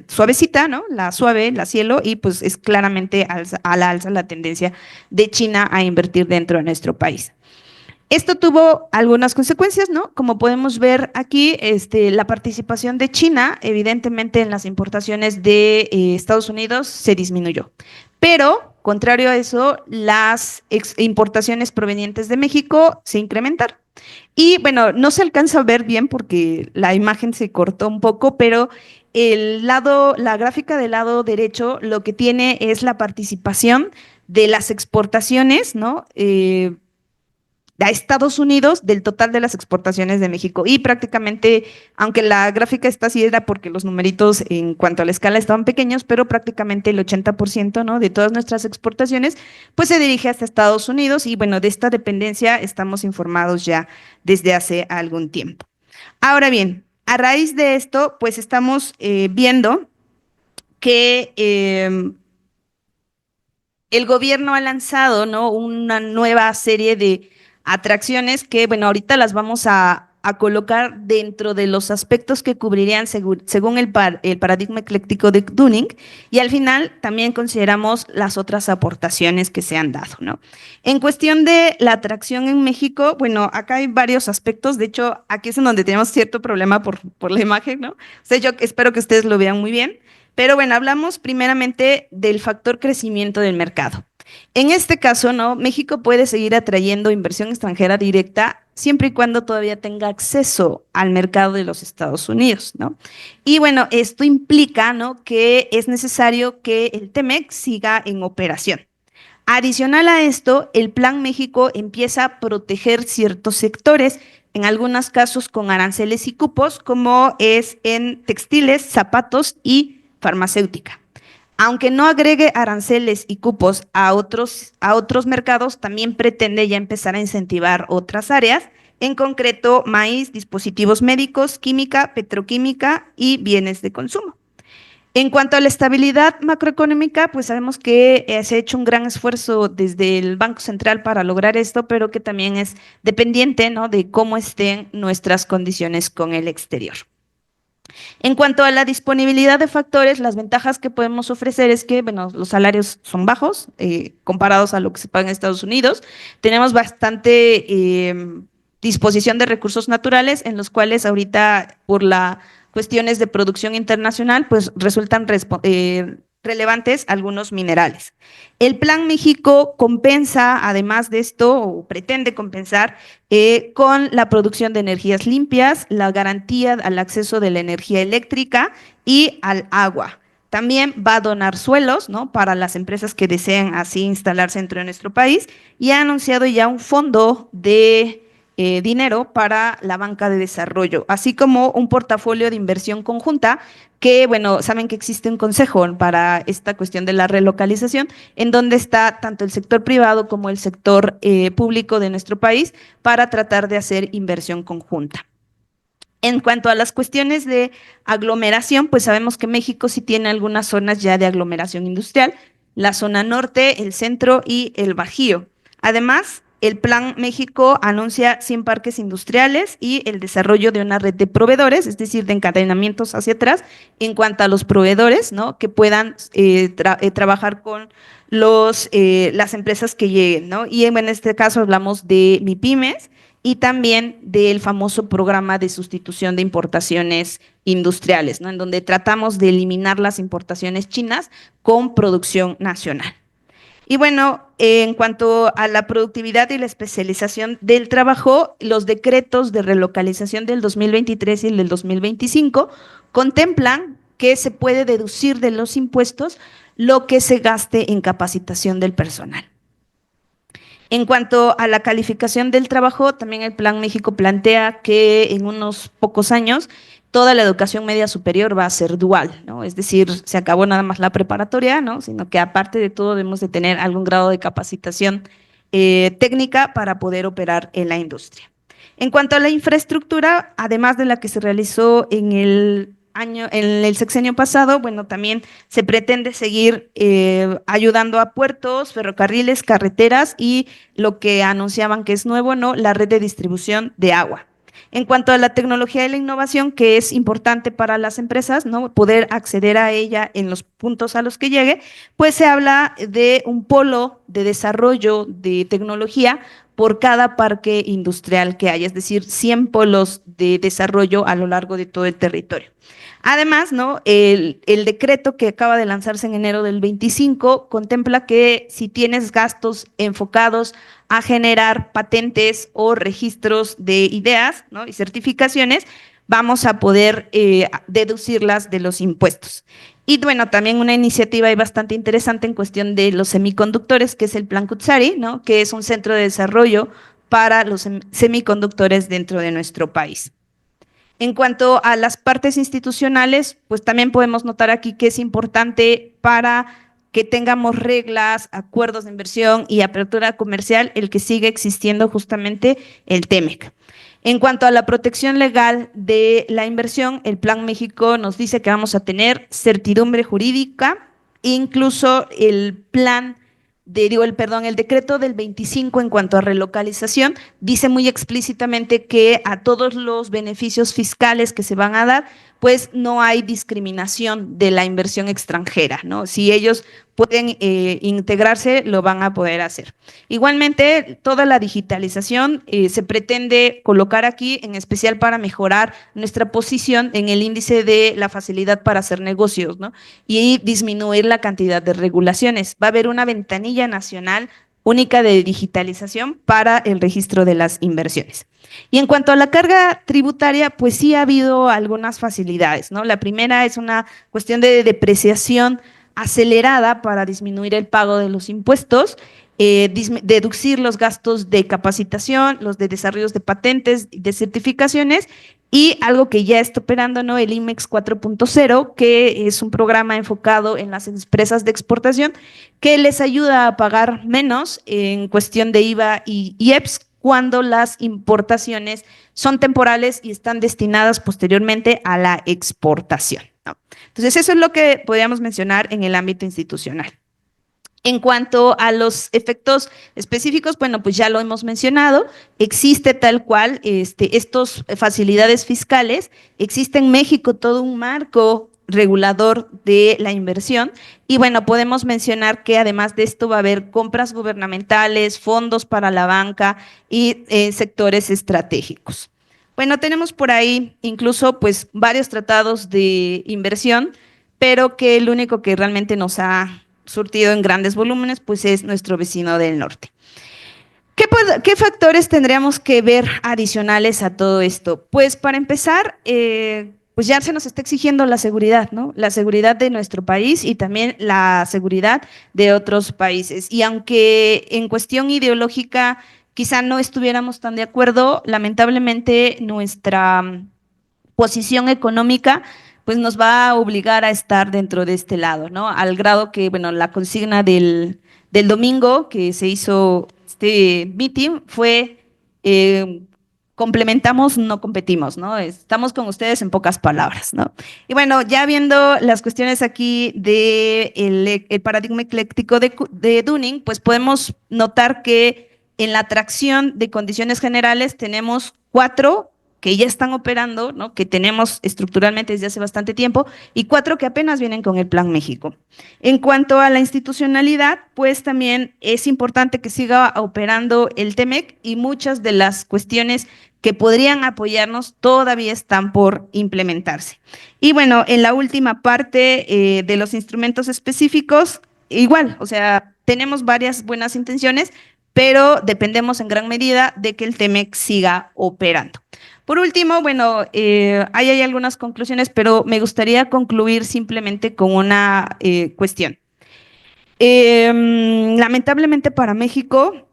suavecita, ¿no?, la suave, la cielo, y pues es claramente a la alza la tendencia de China a invertir dentro de nuestro país. Esto tuvo algunas consecuencias, ¿no? Como podemos ver aquí, la participación de China, evidentemente en las importaciones de Estados Unidos se disminuyó. Pero, contrario a eso, las importaciones provenientes de México se incrementaron. Y bueno, no se alcanza a ver bien porque la imagen se cortó un poco, pero la gráfica del lado derecho lo que tiene es la participación de las exportaciones, ¿no?, a Estados Unidos del total de las exportaciones de México. Y prácticamente, aunque la gráfica está así, era porque los numeritos en cuanto a la escala estaban pequeños, pero prácticamente el 80%, ¿no?, de todas nuestras exportaciones, pues se dirige hasta Estados Unidos. Y bueno, de esta dependencia estamos informados ya desde hace algún tiempo. Ahora bien, a raíz de esto, pues estamos viendo que el gobierno ha lanzado, ¿no?, una nueva serie de atracciones que, bueno, ahorita las vamos a colocar dentro de los aspectos que cubrirían según el paradigma ecléctico de Dunning, y al final también consideramos las otras aportaciones que se han dado, ¿no? En cuestión de la atracción en México, bueno, acá hay varios aspectos. De hecho, aquí es en donde tenemos cierto problema por la imagen, ¿no? O sea, yo espero que ustedes lo vean muy bien. Pero bueno, hablamos primeramente del factor crecimiento del mercado. En este caso, ¿no?, México puede seguir atrayendo inversión extranjera directa siempre y cuando todavía tenga acceso al mercado de los Estados Unidos, ¿no? Y bueno, esto implica, ¿no?, que es necesario que el TEMEC siga en operación. Adicional a esto, el Plan México empieza a proteger ciertos sectores, en algunos casos con aranceles y cupos, como es en textiles, zapatos y farmacéutica. Aunque no agregue aranceles y cupos a otros mercados, también pretende ya empezar a incentivar otras áreas, en concreto maíz, dispositivos médicos, química, petroquímica y bienes de consumo. En cuanto a la estabilidad macroeconómica, pues sabemos que se ha hecho un gran esfuerzo desde el Banco Central para lograr esto, pero que también es dependiente, ¿no?, de cómo estén nuestras condiciones con el exterior. En cuanto a la disponibilidad de factores, las ventajas que podemos ofrecer es que, bueno, los salarios son bajos comparados a lo que se paga en Estados Unidos. Tenemos bastante disposición de recursos naturales, en los cuales ahorita, por las cuestiones de producción internacional, pues resultan relevantes algunos minerales. El Plan México compensa, además de esto, o pretende compensar, con la producción de energías limpias, la garantía al acceso de la energía eléctrica y al agua. También va a donar suelos, ¿no?, para las empresas que deseen así instalarse dentro de nuestro país, y ha anunciado ya un fondo de dinero para la banca de desarrollo, así como un portafolio de inversión conjunta que, bueno, saben que existe un consejo para esta cuestión de la relocalización, en donde está tanto el sector privado como el sector público de nuestro país para tratar de hacer inversión conjunta. En cuanto a las cuestiones de aglomeración, pues sabemos que México sí tiene algunas zonas ya de aglomeración industrial, la zona norte, el centro y el Bajío. Además, el Plan México anuncia 100 parques industriales y el desarrollo de una red de proveedores, es decir, de encadenamientos hacia atrás, en cuanto a los proveedores, ¿no?, que puedan trabajar con las empresas que lleguen, ¿no? Y en este caso hablamos de MIPYMES y también del famoso programa de sustitución de importaciones industriales, ¿no?, en donde tratamos de eliminar las importaciones chinas con producción nacional. Y bueno, en cuanto a la productividad y la especialización del trabajo, los decretos de relocalización del 2023 y el del 2025 contemplan que se puede deducir de los impuestos lo que se gaste en capacitación del personal. En cuanto a la calificación del trabajo, también el Plan México plantea que en unos pocos años toda la educación media superior va a ser dual, ¿no? Es decir, se acabó nada más la preparatoria, ¿no? Sino que aparte de todo debemos de tener algún grado de capacitación técnica para poder operar en la industria. En cuanto a la infraestructura, además de la que se realizó en el sexenio pasado, bueno, también se pretende seguir ayudando a puertos, ferrocarriles, carreteras y lo que anunciaban que es nuevo, ¿no? La red de distribución de agua. En cuanto a la tecnología y la innovación, que es importante para las empresas, ¿no? Poder acceder a ella en los puntos a los que llegue, pues se habla de un polo de desarrollo de tecnología por cada parque industrial que haya, es decir, 100 polos de desarrollo a lo largo de todo el territorio. Además, ¿no? El decreto que acaba de lanzarse en enero del 25 contempla que si tienes gastos enfocados a generar patentes o registros de ideas, ¿no? y certificaciones, vamos a poder deducirlas de los impuestos. Y bueno, también una iniciativa ahí bastante interesante en cuestión de los semiconductores, que es el Plan Cutzari, ¿no? que es un centro de desarrollo para los semiconductores dentro de nuestro país. En cuanto a las partes institucionales, pues también podemos notar aquí que es importante para que tengamos reglas, acuerdos de inversión y apertura comercial, el que sigue existiendo justamente el TEMEC. En cuanto a la protección legal de la inversión, el Plan México nos dice que vamos a tener certidumbre jurídica, incluso el decreto del 25 en cuanto a relocalización dice muy explícitamente que a todos los beneficios fiscales que se van a dar, pues no hay discriminación de la inversión extranjera, ¿no? Si ellos pueden integrarse, lo van a poder hacer. Igualmente, toda la digitalización se pretende colocar aquí, en especial para mejorar nuestra posición en el índice de la facilidad para hacer negocios, ¿no? y disminuir la cantidad de regulaciones. Va a haber una ventanilla nacional única de digitalización para el registro de las inversiones. Y en cuanto a la carga tributaria, pues sí ha habido algunas facilidades, ¿no? La primera es una cuestión de depreciación acelerada para disminuir el pago de los impuestos, deducir los gastos de capacitación, los de desarrollos de patentes, de certificaciones y algo que ya está operando, ¿no? El IMEX 4.0, que es un programa enfocado en las empresas de exportación que les ayuda a pagar menos en cuestión de IVA y IEPS cuando las importaciones son temporales y están destinadas posteriormente a la exportación, ¿no? Entonces, eso es lo que podríamos mencionar en el ámbito institucional. En cuanto a los efectos específicos, bueno, pues ya lo hemos mencionado, existe tal cual estas facilidades fiscales, existe en México todo un marco regulador de la inversión y bueno, podemos mencionar que además de esto va a haber compras gubernamentales, fondos para la banca y sectores estratégicos. Bueno, tenemos por ahí incluso pues varios tratados de inversión, pero que el único que realmente nos ha surtido en grandes volúmenes, pues es nuestro vecino del norte. ¿Qué factores tendríamos que ver adicionales a todo esto? Pues para empezar, pues ya se nos está exigiendo la seguridad, ¿no? La seguridad de nuestro país y también la seguridad de otros países. Y aunque en cuestión ideológica quizá no estuviéramos tan de acuerdo, lamentablemente nuestra posición económica pues nos va a obligar a estar dentro de este lado, ¿no? Al grado que, bueno, la consigna del domingo que se hizo este meeting fue complementamos, no competimos, ¿no? Estamos con ustedes en pocas palabras, ¿no? Y bueno, ya viendo las cuestiones aquí del el paradigma ecléctico de Dunning, pues podemos notar que en la atracción de condiciones generales tenemos 4 que ya están operando, ¿no? que tenemos estructuralmente desde hace bastante tiempo, y 4 que apenas vienen con el Plan México. En cuanto a la institucionalidad, pues también es importante que siga operando el TEMEC y muchas de las cuestiones que podrían apoyarnos todavía están por implementarse. Y bueno, en la última parte de los instrumentos específicos, igual, o sea, tenemos varias buenas intenciones, pero dependemos en gran medida de que el TEMEC siga operando. Por último, bueno, ahí hay algunas conclusiones, pero me gustaría concluir simplemente con una cuestión. Lamentablemente para México,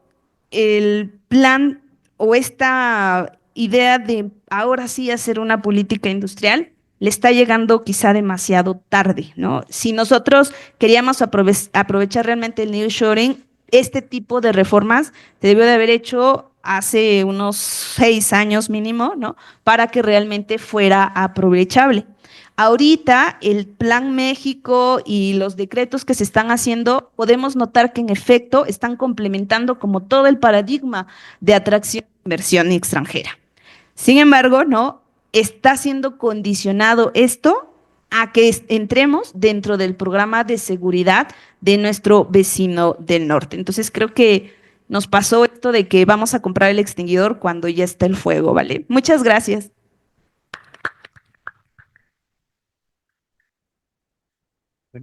el plan o esta idea de ahora sí hacer una política industrial le está llegando quizá demasiado tarde, ¿no? Si nosotros queríamos aprovechar realmente el nearshoring, este tipo de reformas se debió de haber hecho hace unos 6 años mínimo, ¿no? Para que realmente fuera aprovechable. Ahorita el Plan México y los decretos que se están haciendo, podemos notar que en efecto están complementando como todo el paradigma de atracción de inversión extranjera. Sin embargo, no está siendo condicionado esto a que entremos dentro del programa de seguridad de nuestro vecino del norte. Entonces creo que nos pasó esto de que vamos a comprar el extinguidor cuando ya está el fuego, ¿vale? Muchas gracias.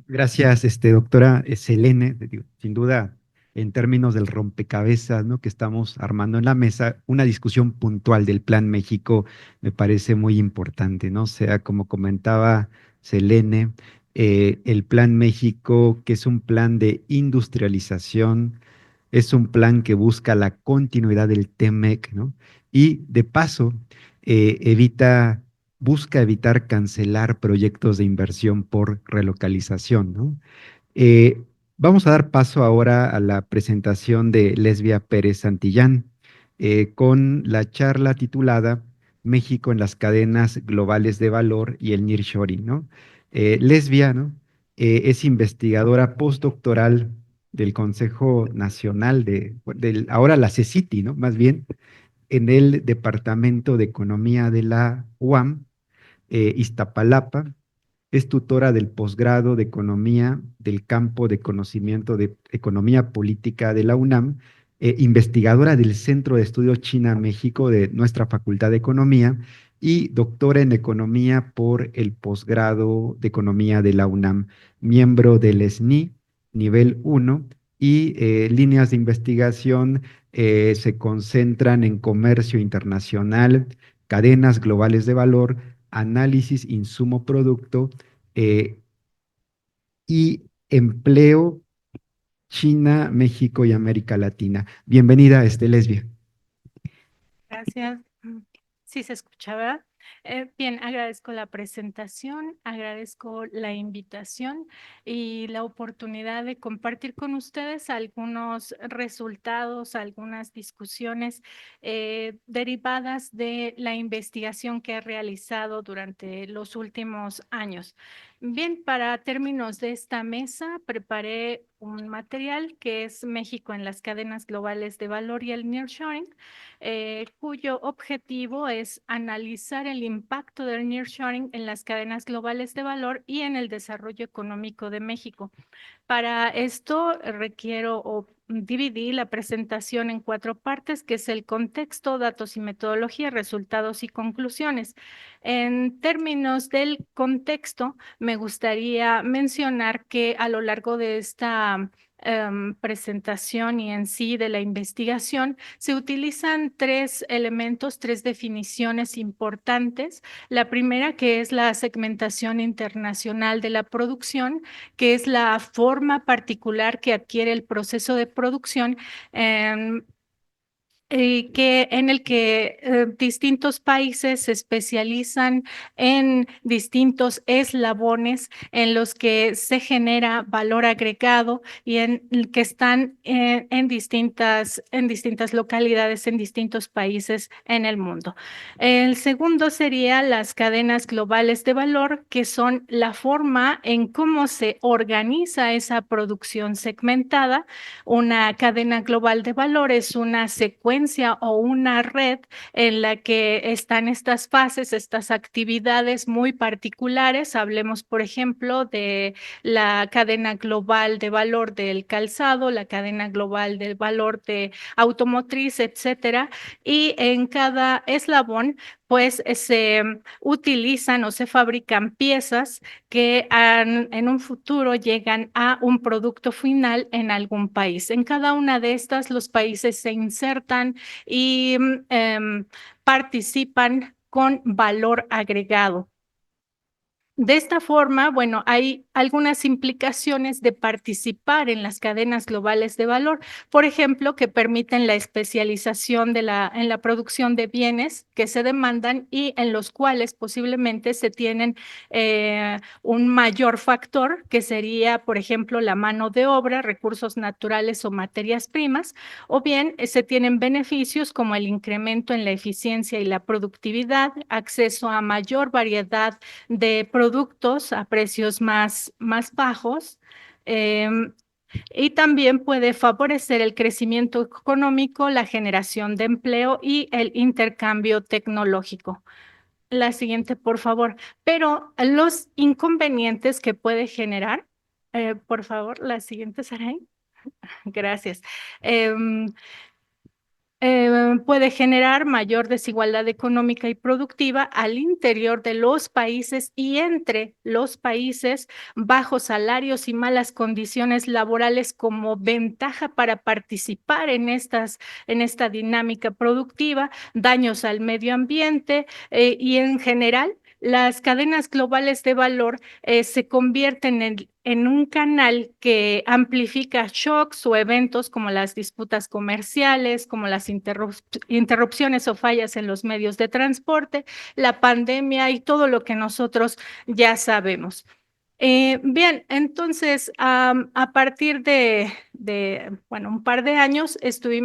Gracias, doctora Selene. Digo, sin duda, en términos del rompecabezas, ¿no?, que estamos armando en la mesa, una discusión puntual del Plan México me parece muy importante, ¿no? O sea, como comentaba Selene, el Plan México, que es un plan de industrialización, es un plan que busca la continuidad del TEMEC, ¿no? Y de paso, busca evitar cancelar proyectos de inversión por relocalización, ¿no? Eh, Vamos a dar paso ahora a la presentación de Lesbia Pérez Santillán con la charla titulada México en las cadenas globales de valor y el nearshoring, ¿no? Lesbia, ¿no?, es investigadora postdoctoral del Consejo Nacional ahora la CECITI, ¿no?, más bien, en el Departamento de Economía de la UAM, Iztapalapa. Es tutora del posgrado de Economía del campo de conocimiento de Economía Política de la UNAM, investigadora del Centro de Estudios China-México de nuestra Facultad de Economía y doctora en Economía por el posgrado de Economía de la UNAM, miembro del SNI nivel 1 y líneas de investigación se concentran en comercio internacional, cadenas globales de valor, análisis insumo-producto y empleo, China, México y América Latina. Bienvenida, Lesbia. Gracias. Sí se escucha, ¿verdad? Bien, agradezco la presentación, agradezco la invitación y la oportunidad de compartir con ustedes algunos resultados, algunas discusiones derivadas de la investigación que he realizado durante los últimos años. Bien, para términos de esta mesa, preparé un material que es México en las cadenas globales de valor y el nearshoring, cuyo objetivo es analizar el impacto del nearshoring en las cadenas globales de valor y en el desarrollo económico de México. Para esto requiero o dividí la presentación en 4 partes, que es el contexto, datos y metodología, resultados y conclusiones. En términos del contexto, me gustaría mencionar que a lo largo de esta presentación y en sí de la investigación, se utilizan 3 elementos, 3 definiciones importantes. La primera, que es la segmentación internacional de la producción, que es la forma particular que adquiere el proceso de producción en el que distintos países se especializan en distintos eslabones en los que se genera valor agregado y en que están en distintas localidades, en distintos países en el mundo. El segundo sería las cadenas globales de valor, que son la forma en cómo se organiza esa producción segmentada. Una cadena global de valor es una secuencia o una red en la que están estas fases, estas actividades muy particulares. Hablemos, por ejemplo, de la cadena global de valor del calzado, la cadena global del valor de automotriz, etcétera. Y en cada eslabón, pues se utilizan o se fabrican piezas que en un futuro llegan a un producto final en algún país. En cada una de estas, los países se insertan y participan con valor agregado. De esta forma, bueno, hay algunas implicaciones de participar en las cadenas globales de valor, por ejemplo, que permiten la especialización en la producción de bienes que se demandan y en los cuales posiblemente se tienen un mayor factor, que sería, por ejemplo, la mano de obra, recursos naturales o materias primas, o bien se tienen beneficios como el incremento en la eficiencia y la productividad, acceso a mayor variedad de productos a precios más bajos, y también puede favorecer el crecimiento económico, la generación de empleo y el intercambio tecnológico. La siguiente, por favor. Pero los inconvenientes que puede generar, por favor, la siguiente, Saray. Gracias. Puede generar mayor desigualdad económica y productiva al interior de los países y entre los países, bajos salarios y malas condiciones laborales como ventaja para participar en esta dinámica productiva, daños al medio ambiente y en general. Las cadenas globales de valor se convierten en un canal que amplifica shocks o eventos como las disputas comerciales, como las interrupciones o fallas en los medios de transporte, la pandemia y todo lo que nosotros ya sabemos. Bien, entonces, a partir bueno, un par de años estuve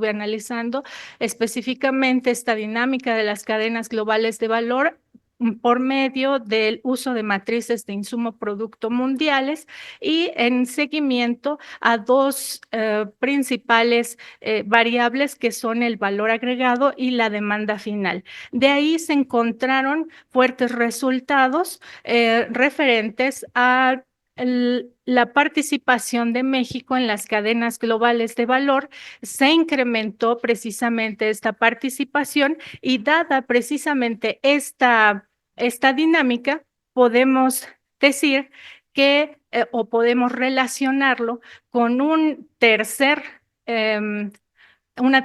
analizando específicamente esta dinámica de las cadenas globales de valor por medio del uso de matrices de insumo producto mundiales y en seguimiento a dos principales variables que son el valor agregado y la demanda final. De ahí se encontraron fuertes resultados referentes a la participación de México en las cadenas globales de valor. Se incrementó precisamente esta participación y dada precisamente esta dinámica, podemos decir que o podemos relacionarlo con una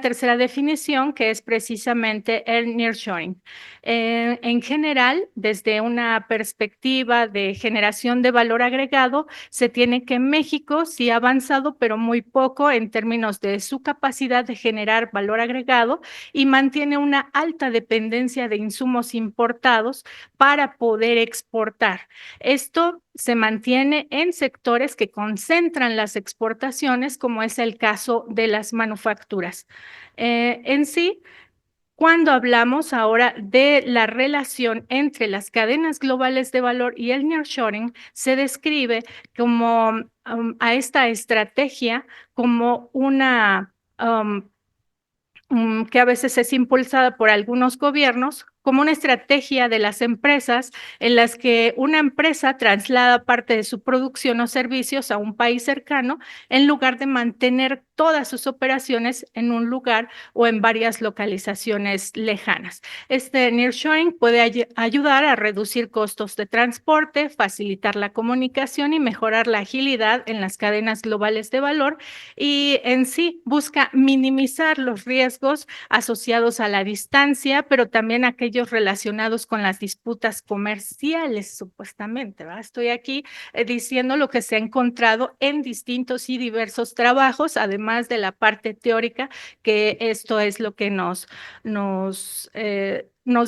tercera definición que es precisamente el nearshoring. En general, desde una perspectiva de generación de valor agregado, se tiene que México sí ha avanzado, pero muy poco en términos de su capacidad de generar valor agregado y mantiene una alta dependencia de insumos importados para poder exportar. Esto se mantiene en sectores que concentran las exportaciones, como es el caso de las manufacturas. En sí, cuando hablamos ahora de la relación entre las cadenas globales de valor y el nearshoring, se describe como a esta estrategia como una que a veces es impulsada por algunos gobiernos como una estrategia de las empresas en las que una empresa traslada parte de su producción o servicios a un país cercano en lugar de mantener todas sus operaciones en un lugar o en varias localizaciones lejanas. Este nearshoring puede ayudar a reducir costos de transporte, facilitar la comunicación y mejorar la agilidad en las cadenas globales de valor y en sí busca minimizar los riesgos asociados a la distancia, pero también aquellos relacionados con las disputas comerciales, supuestamente, ¿verdad? Estoy aquí diciendo lo que se ha encontrado en distintos y diversos trabajos, además de la parte teórica, que esto es lo que nos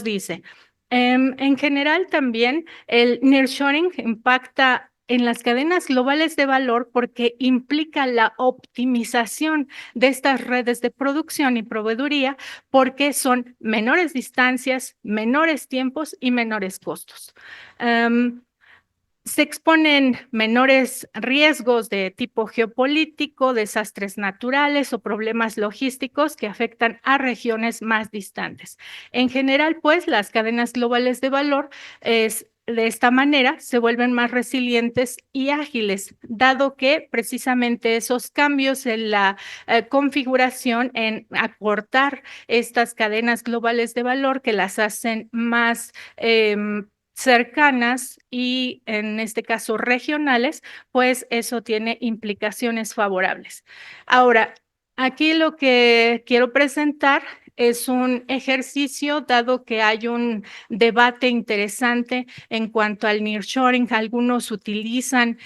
dice. En general, también el nearshoring impacta en las cadenas globales de valor porque implica la optimización de estas redes de producción y proveeduría porque son menores distancias, menores tiempos y menores costos. Se exponen menores riesgos de tipo geopolítico, desastres naturales o problemas logísticos que afectan a regiones más distantes. En general, pues, las cadenas globales de valor de esta manera se vuelven más resilientes y ágiles, dado que precisamente esos cambios en la configuración, en acortar estas cadenas globales de valor que las hacen más cercanas y en este caso regionales, pues eso tiene implicaciones favorables. Ahora, aquí lo que quiero presentar es un ejercicio, dado que hay un debate interesante en cuanto al nearshoring. Algunos utilizan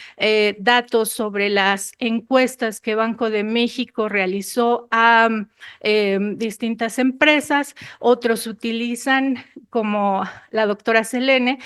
datos sobre las encuestas que Banco de México realizó a distintas empresas, otros utilizan, como la doctora Selene,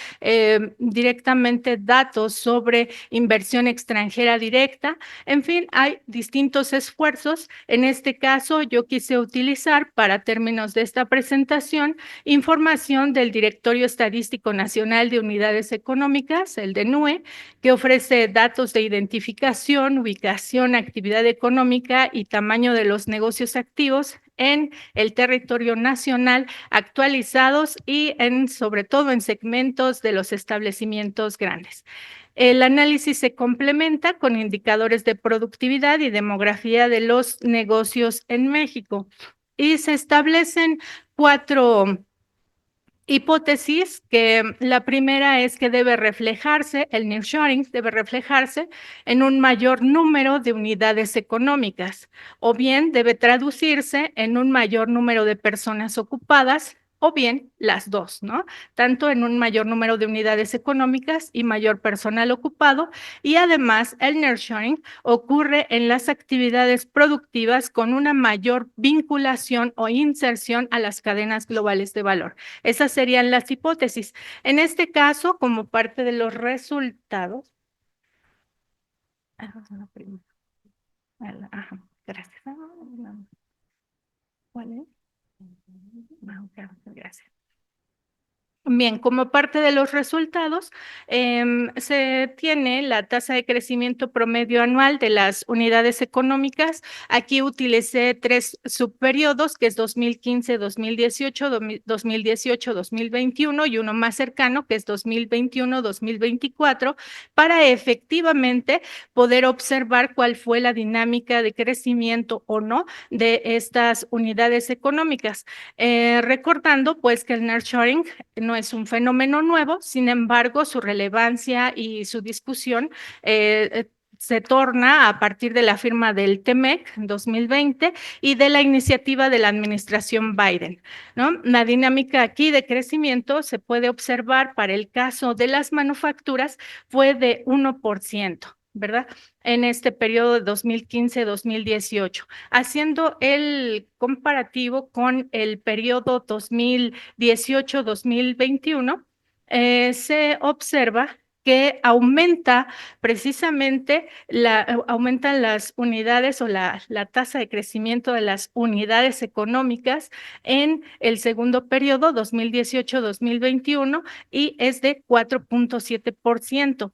directamente datos sobre inversión extranjera directa. En fin, hay distintos esfuerzos. En este caso, yo quise utilizar, para términos de esta presentación, información del Directorio Estadístico Nacional de Unidades Económicas, el DENUE, que ofrece datos de identificación, ubicación, actividad económica y tamaño de los negocios activos en el territorio nacional, actualizados y sobre todo en segmentos de los establecimientos grandes. El análisis se complementa con indicadores de productividad y demografía de los negocios en México y se establecen 4 hipótesis, que la primera es que debe reflejarse, el nearshoring debe reflejarse en un mayor número de unidades económicas, o bien debe traducirse en un mayor número de personas ocupadas, o bien las dos, ¿no? Tanto en un mayor número de unidades económicas y mayor personal ocupado, y además el nearshoring ocurre en las actividades productivas con una mayor vinculación o inserción a las cadenas globales de valor. Esas serían las hipótesis. En este caso, como parte de los resultados. Ajá, gracias. ¿Cuál es? Gracias. Bien, como parte de los resultados, se tiene la tasa de crecimiento promedio anual de las unidades económicas. Aquí utilicé 3 subperiodos, que es 2015, 2018, 2018, 2021 y uno más cercano, que es 2021, 2024, para efectivamente poder observar cuál fue la dinámica de crecimiento o no de estas unidades económicas. Recordando pues que el nearshoring no es un fenómeno nuevo, sin embargo, su relevancia y su discusión se torna a partir de la firma del TEMEC en 2020 y de la iniciativa de la administración Biden, ¿no? La dinámica aquí de crecimiento se puede observar para el caso de las manufacturas fue de 1%, ¿verdad? En este periodo de 2015-2018. Haciendo el comparativo con el periodo 2018-2021, se observa que aumenta precisamente, aumentan las unidades o la tasa de crecimiento de las unidades económicas en el segundo periodo 2018-2021 y es de 4.7%.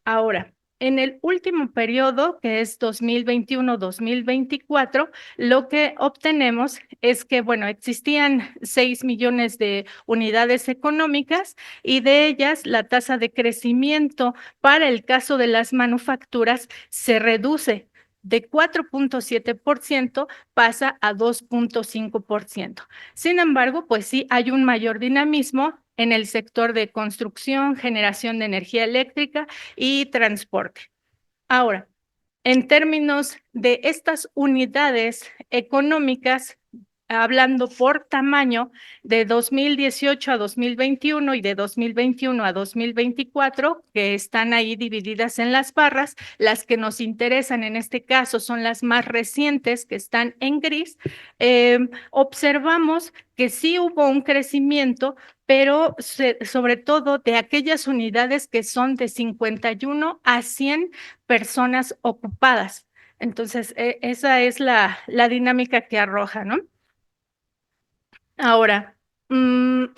Ahora, en el último periodo, que es 2021-2024, lo que obtenemos es que, bueno, existían 6 millones de unidades económicas y de ellas la tasa de crecimiento para el caso de las manufacturas se reduce. De 4.7% pasa a 2.5%. Sin embargo, pues sí hay un mayor dinamismo en el sector de construcción, generación de energía eléctrica y transporte. Ahora, en términos de estas unidades económicas, hablando por tamaño, de 2018 a 2021 y de 2021 a 2024, que están ahí divididas en las barras, las que nos interesan en este caso son las más recientes, que están en gris, observamos que sí hubo un crecimiento, pero sobre todo de aquellas unidades que son de 51 a 100 personas ocupadas. Entonces, esa es la dinámica que arroja, ¿no? Ahora, en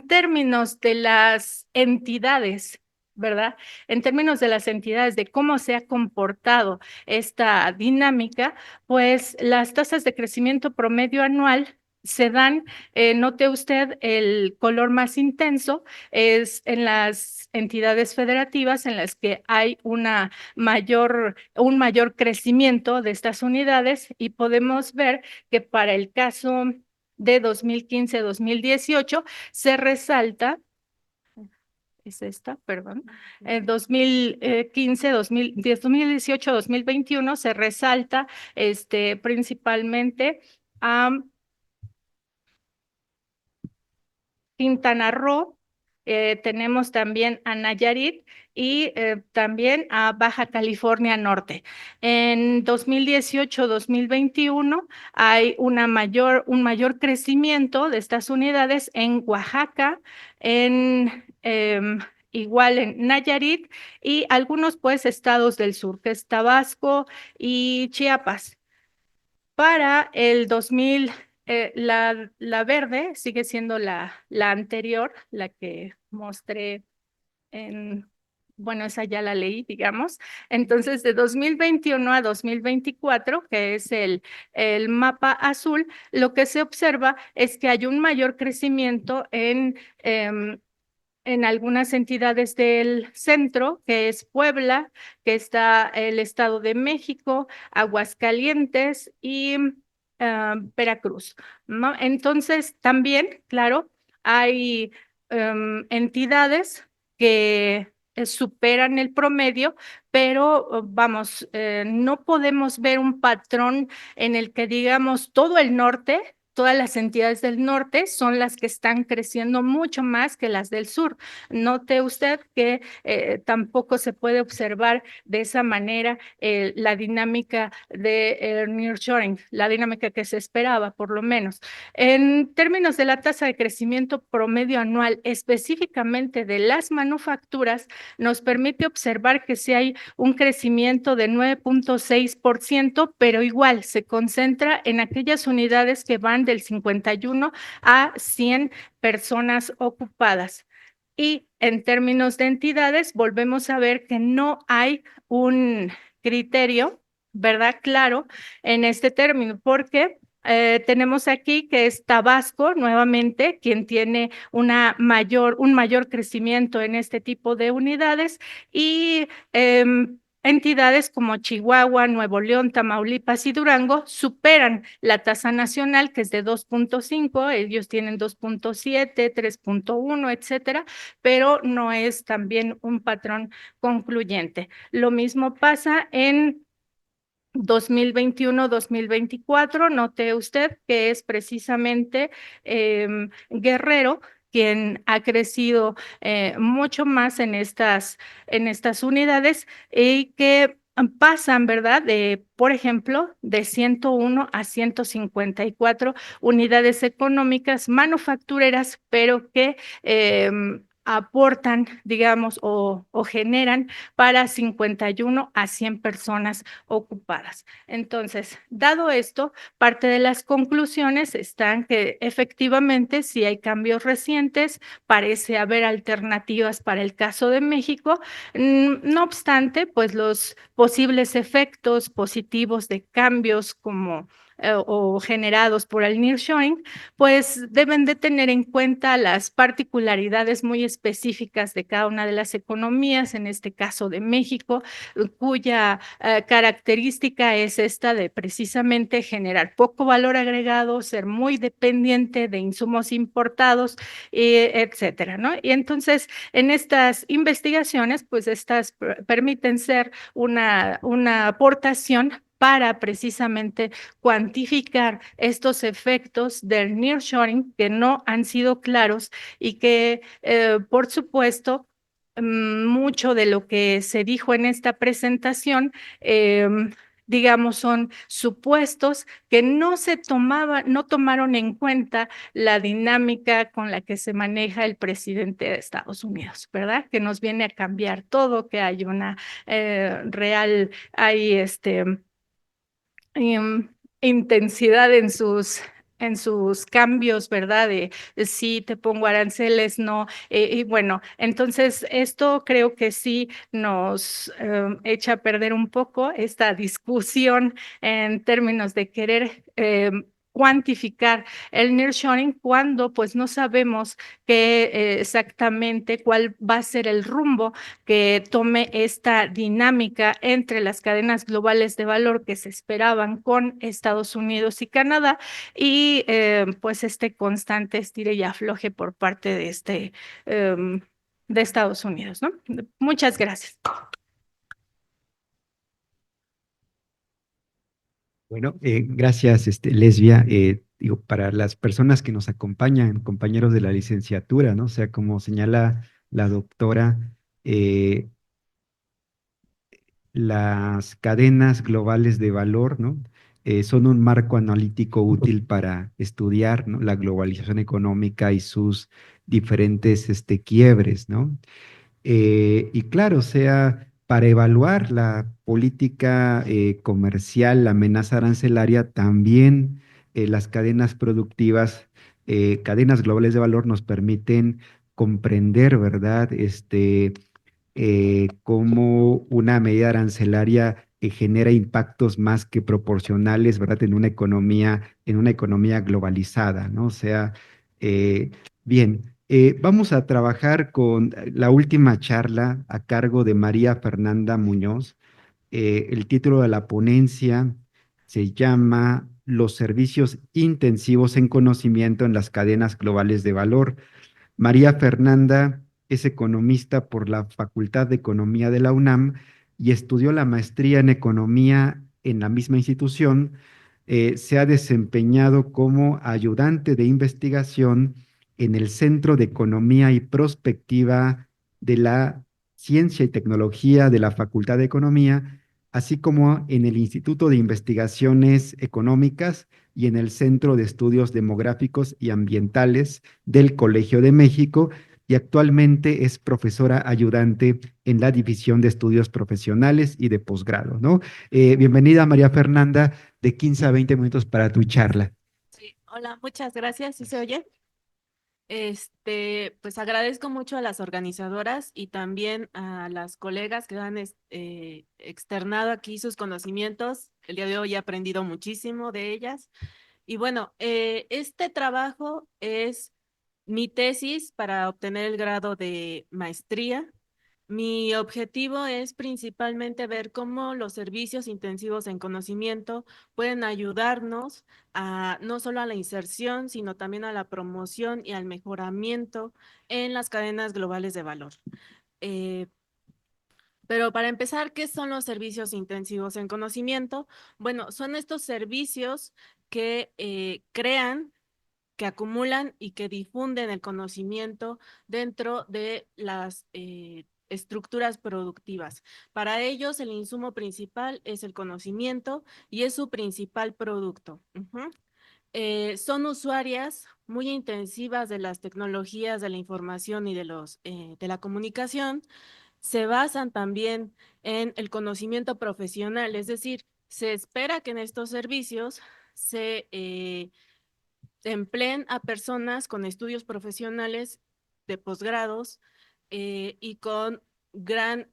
términos de las entidades, ¿verdad? En términos de las entidades, de cómo se ha comportado esta dinámica, pues las tasas de crecimiento promedio anual se dan, note usted el color más intenso, es en las entidades federativas en las que hay un mayor crecimiento de estas unidades, y podemos ver que para el caso de 2015-2018 se resalta, es esta, perdón, 2018-2021 se resalta principalmente a Quintana Roo, tenemos también a Nayarit y también a Baja California Norte. En 2018-2021 hay un mayor crecimiento de estas unidades en Oaxaca, igual en Nayarit y algunos pues estados del sur, que es Tabasco y Chiapas. Para el 2000, la verde sigue siendo la anterior, la que mostré bueno, esa ya la leí, digamos. Entonces, de 2021 a 2024, que es el mapa azul, lo que se observa es que hay un mayor crecimiento en algunas entidades del centro, que es Puebla, que está el Estado de México, Aguascalientes y Veracruz, ¿no? Entonces, también, claro, hay entidades que superan el promedio, pero vamos, no podemos ver un patrón en el que digamos todo el norte. Todas las entidades del norte son las que están creciendo mucho más que las del sur. Note usted que tampoco se puede observar de esa manera la dinámica de nearshoring, la dinámica que se esperaba, por lo menos. En términos de la tasa de crecimiento promedio anual, específicamente de las manufacturas, nos permite observar que sí hay un crecimiento de 9.6%, pero igual se concentra en aquellas unidades que van del 51 a 100 personas ocupadas. Y en términos de entidades, volvemos a ver que no hay un criterio, ¿verdad? Claro, en este término, porque tenemos aquí que es Tabasco, nuevamente, quien tiene un mayor crecimiento en este tipo de unidades y entidades como Chihuahua, Nuevo León, Tamaulipas y Durango superan la tasa nacional, que es de 2.5, ellos tienen 2.7, 3.1, etcétera, pero no es también un patrón concluyente. Lo mismo pasa en 2021-2024, note usted que es precisamente Guerrero quien ha crecido mucho más en estas unidades y que pasan, ¿verdad? Por ejemplo, de 101 a 154 unidades económicas manufactureras, pero que aportan, digamos, o generan para 51 a 100 personas ocupadas. Entonces, dado esto, parte de las conclusiones están que efectivamente sí hay cambios recientes, parece haber alternativas para el caso de México. No obstante, pues los posibles efectos positivos de cambios como o generados por el nearshoring, pues deben de tener en cuenta las particularidades muy específicas de cada una de las economías, en este caso de México, cuya característica es esta de precisamente generar poco valor agregado, ser muy dependiente de insumos importados, etcétera, ¿no? Y entonces, en estas investigaciones, pues estas permiten ser una aportación para precisamente cuantificar estos efectos del nearshoring que no han sido claros y que, por supuesto, mucho de lo que se dijo en esta presentación, digamos, son supuestos que no tomaron en cuenta la dinámica con la que se maneja el presidente de Estados Unidos, ¿verdad? Que nos viene a cambiar todo, que hay una hay intensidad en sus cambios, ¿verdad? De sí, te pongo aranceles, no. Y bueno, entonces esto creo que sí nos echa a perder un poco esta discusión en términos de querer cuantificar el nearshoring cuando pues no sabemos exactamente cuál va a ser el rumbo que tome esta dinámica entre las cadenas globales de valor que se esperaban con Estados Unidos y Canadá y pues este constante estire y afloje por parte de Estados Unidos, ¿no? Muchas gracias. Bueno, gracias, Lesbia. digo, para las personas que nos acompañan, compañeros de la licenciatura, ¿no? O sea, como señala la doctora, eh, las cadenas globales de valor, ¿no? Son un marco analítico útil para estudiar, ¿no?, la globalización económica y sus diferentes quiebres, ¿no? Y claro, o sea, para evaluar la política comercial, la amenaza arancelaria, también las cadenas productivas, cadenas globales de valor nos permiten comprender, ¿verdad? Cómo una medida arancelaria genera impactos más que proporcionales, ¿verdad? En una economía globalizada, ¿no? O sea, eh, bien, vamos a trabajar con la última charla a cargo de María Fernanda Muñoz. El título de la ponencia se llama Los servicios intensivos en conocimiento en las cadenas globales de valor. María Fernanda es economista por la Facultad de Economía de la UNAM y estudió la maestría en economía en la misma institución. Se ha desempeñado como ayudante de investigación en el Centro de Economía y Prospectiva de la Ciencia y Tecnología de la Facultad de Economía, así como en el Instituto de Investigaciones Económicas y en el Centro de Estudios Demográficos y Ambientales del Colegio de México, y actualmente es profesora ayudante en la División de Estudios Profesionales y de Posgrado, ¿no? Bienvenida, María Fernanda, de 15 a 20 minutos para tu charla. Sí, hola, muchas gracias. ¿Sí se oye? Pues agradezco mucho a las organizadoras y también a las colegas que han externado aquí sus conocimientos. El día de hoy he aprendido muchísimo de ellas. Y bueno, este trabajo es mi tesis para obtener el grado de maestría. Mi objetivo es principalmente ver cómo los servicios intensivos en conocimiento pueden ayudarnos a no solo a la inserción, sino también a la promoción y al mejoramiento en las cadenas globales de valor. Eh, pero para empezar, ¿qué son los servicios intensivos en conocimiento? Bueno, son estos servicios que crean, que acumulan y que difunden el conocimiento dentro de las estructuras productivas. Para ellos, el insumo principal es el conocimiento y es su principal producto. Son usuarias muy intensivas de las tecnologías de la información y de la comunicación. Se basan también en el conocimiento profesional, es decir, se espera que en estos servicios se empleen a personas con estudios profesionales de posgrados y con gran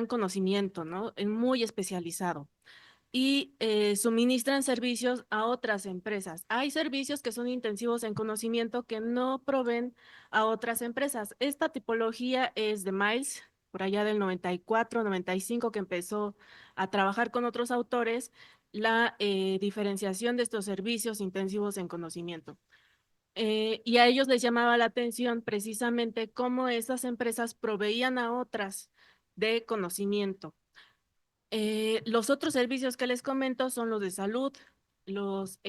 conocimiento, ¿no? Muy especializado. Y suministran servicios a otras empresas. Hay servicios que son intensivos en conocimiento que no proveen a otras empresas. Esta tipología es de Miles, por allá del 94, 95, que empezó a trabajar con otros autores la diferenciación de estos servicios intensivos en conocimiento. Y a ellos les llamaba la atención precisamente cómo esas empresas proveían a otras de conocimiento. Los otros servicios que les comento son los de salud, los,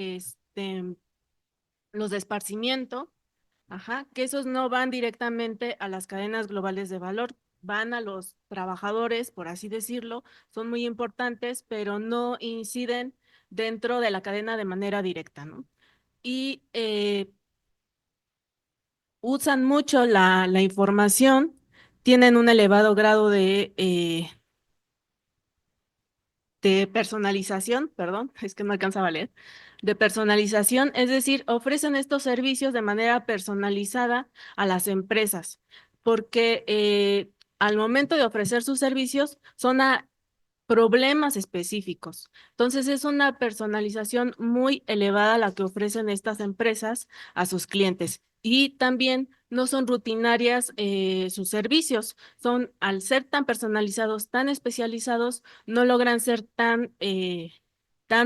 los de esparcimiento, que esos no van directamente a las cadenas globales de valor, van a los trabajadores, por así decirlo, son muy importantes, pero no inciden dentro de la cadena de manera directa, ¿no? Y usan mucho la información, tienen un elevado grado de personalización, perdón, es que no alcanzaba a leer, de personalización, es decir, ofrecen estos servicios de manera personalizada a las empresas, porque al momento de ofrecer sus servicios son a problemas específicos. Entonces es una personalización muy elevada la que ofrecen estas empresas a sus clientes. Y también no son rutinarias sus servicios, son al ser tan personalizados, tan especializados, no logran ser tan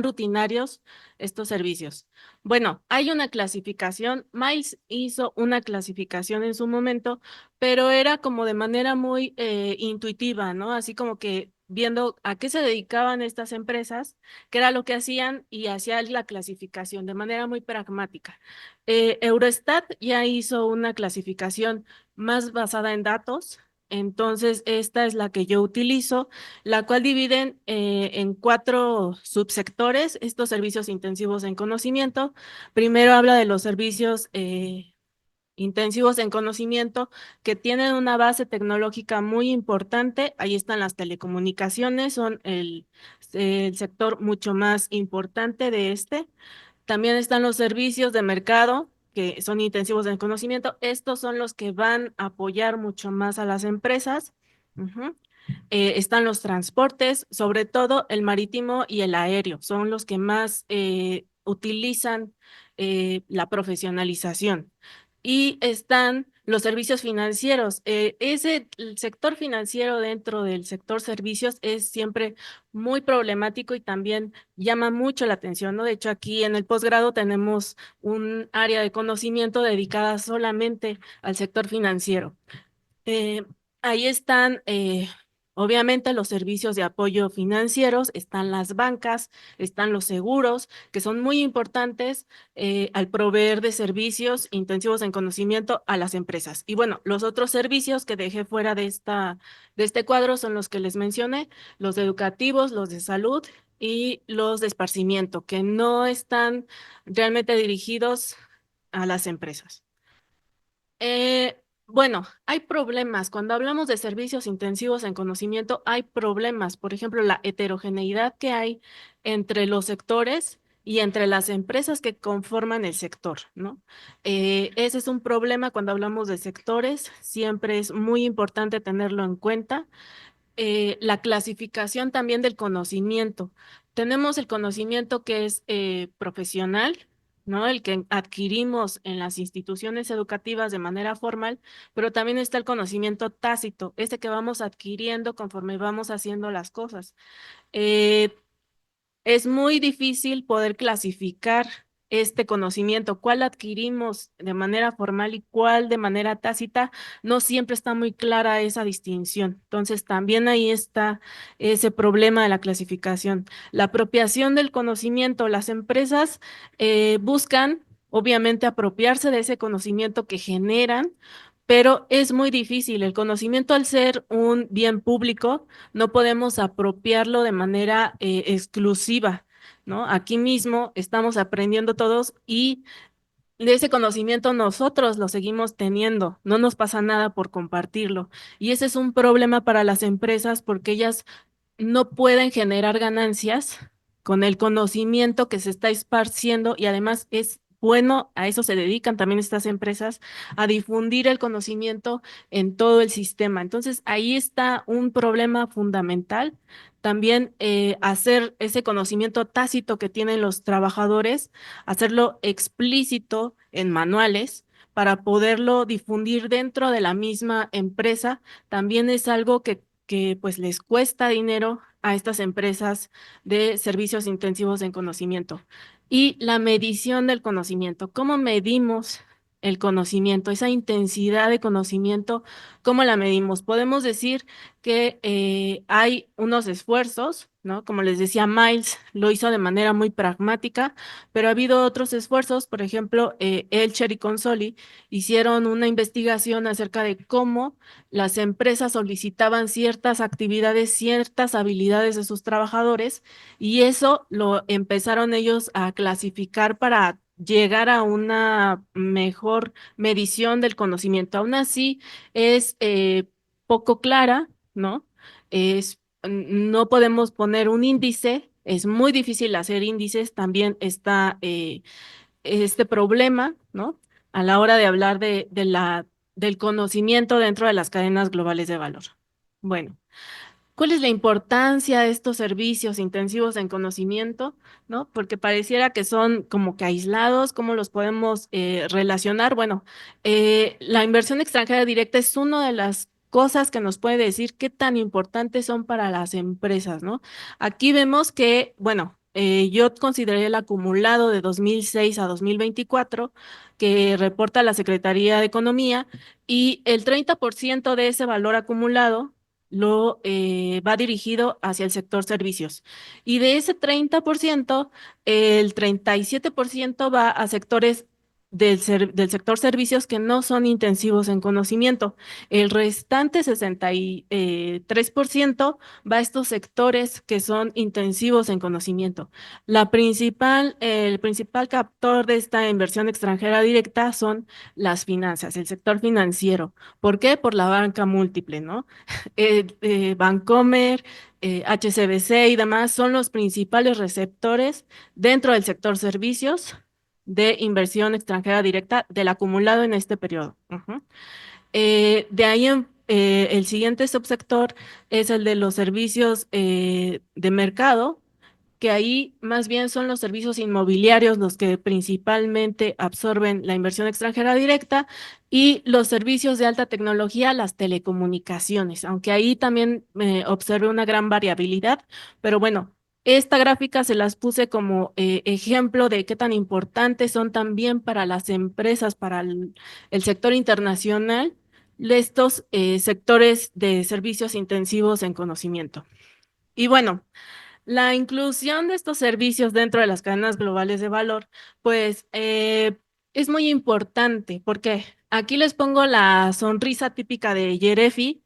rutinarios estos servicios. Bueno, hay una clasificación, Miles hizo una clasificación en su momento, pero era como de manera muy intuitiva, ¿no? Así como que viendo a qué se dedicaban estas empresas, qué era lo que hacían y hacía la clasificación de manera muy pragmática. Eurostat ya hizo una clasificación más basada en datos, entonces esta es la que yo utilizo, la cual dividen en 4 subsectores estos servicios intensivos en conocimiento. Primero habla de los servicios intensivos en conocimiento que tienen una base tecnológica muy importante. Ahí están las telecomunicaciones, son el sector mucho más importante de este. También están los servicios de mercado, que son intensivos en conocimiento. Estos son los que van a apoyar mucho más a las empresas. Ujú. Están los transportes, sobre todo el marítimo y el aéreo, son los que más utilizan la profesionalización. Y están los servicios financieros. El sector financiero dentro del sector servicios es siempre muy problemático y también llama mucho la atención, ¿no? De hecho, aquí en el posgrado tenemos un área de conocimiento dedicada solamente al sector financiero. Eh, Ahí están, obviamente, los servicios de apoyo financieros, están las bancas, están los seguros, que son muy importantes al proveer de servicios intensivos en conocimiento a las empresas. Y bueno, los otros servicios que dejé fuera de este cuadro son los que les mencioné, los educativos, los de salud y los de esparcimiento, que no están realmente dirigidos a las empresas. Bueno, hay problemas. Cuando hablamos de servicios intensivos en conocimiento, hay problemas. Por ejemplo, la heterogeneidad que hay entre los sectores y entre las empresas que conforman el sector, ¿no? Ese es un problema cuando hablamos de sectores. Siempre es muy importante tenerlo en cuenta. La clasificación también del conocimiento. Tenemos el conocimiento que es profesional, ¿no? El que adquirimos en las instituciones educativas de manera formal, pero también está el conocimiento tácito, este que vamos adquiriendo conforme vamos haciendo las cosas. Eh, es muy difícil poder clasificar este conocimiento, cuál adquirimos de manera formal y cuál de manera tácita. No siempre está muy clara esa distinción. Entonces, también ahí está ese problema de la clasificación. La apropiación del conocimiento. Las empresas buscan, obviamente, apropiarse de ese conocimiento que generan, pero es muy difícil. El conocimiento, al ser un bien público, no podemos apropiarlo de manera exclusiva, ¿no? Aquí mismo estamos aprendiendo todos y de ese conocimiento nosotros lo seguimos teniendo, no nos pasa nada por compartirlo. Y ese es un problema para las empresas porque ellas no pueden generar ganancias con el conocimiento que se está esparciendo y además es bueno, a eso se dedican también estas empresas, a difundir el conocimiento en todo el sistema. Entonces, ahí está un problema fundamental. También hacer ese conocimiento tácito que tienen los trabajadores, hacerlo explícito en manuales para poderlo difundir dentro de la misma empresa, también es algo que pues les cuesta dinero a estas empresas de servicios intensivos en conocimiento. Y la medición del conocimiento, ¿cómo medimos el conocimiento? Esa intensidad de conocimiento, ¿cómo la medimos? Podemos decir que hay unos esfuerzos, ¿no? Como les decía, Miles lo hizo de manera muy pragmática, pero ha habido otros esfuerzos, por ejemplo, Elcher y Consoli hicieron una investigación acerca de cómo las empresas solicitaban ciertas actividades, ciertas habilidades de sus trabajadores y eso lo empezaron ellos a clasificar para llegar a una mejor medición del conocimiento. Aún así, es poco clara, ¿no? No podemos poner un índice, es muy difícil hacer índices, también está este problema, ¿no? A la hora de hablar del conocimiento dentro de las cadenas globales de valor. Bueno, ¿cuál es la importancia de estos servicios intensivos en conocimiento? ¿No? Porque pareciera que son como que aislados, ¿cómo los podemos relacionar? Bueno, la inversión extranjera directa es una de las cosas que nos puede decir qué tan importantes son para las empresas, ¿no? Aquí vemos que, bueno, yo consideré el acumulado de 2006 a 2024 que reporta la Secretaría de Economía y el 30% de ese valor acumulado va dirigido hacia el sector servicios. Y de ese 30%, el 37% va a sectores del sector servicios que no son intensivos en conocimiento. El restante 63% va a estos sectores que son intensivos en conocimiento. El principal captor de esta inversión extranjera directa son las finanzas, el sector financiero. ¿Por qué? Por la banca múltiple, ¿no? Bancomer, HSBC y demás son los principales receptores dentro del sector servicios de inversión extranjera directa del acumulado en este periodo. De ahí el siguiente subsector es el de los servicios de mercado, que ahí más bien son los servicios inmobiliarios los que principalmente absorben la inversión extranjera directa y los servicios de alta tecnología, las telecomunicaciones, aunque ahí también observé una gran variabilidad, pero bueno, esta gráfica se las puse como ejemplo de qué tan importantes son también para las empresas, para el sector internacional, estos sectores de servicios intensivos en conocimiento. Y bueno, la inclusión de estos servicios dentro de las cadenas globales de valor, pues es muy importante porque aquí les pongo la sonrisa típica de Yerefi,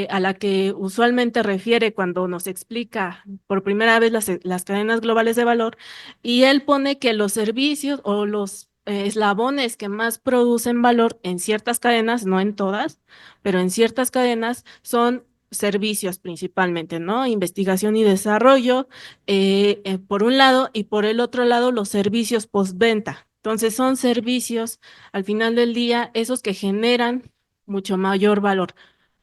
a la que usualmente refiere cuando nos explica por primera vez las cadenas globales de valor, y él pone que los servicios o los eslabones que más producen valor en ciertas cadenas, no en todas, pero en ciertas cadenas son servicios principalmente, ¿no? Investigación y desarrollo, por un lado, y por el otro lado, los servicios postventa. Entonces, son servicios, al final del día, esos que generan mucho mayor valor.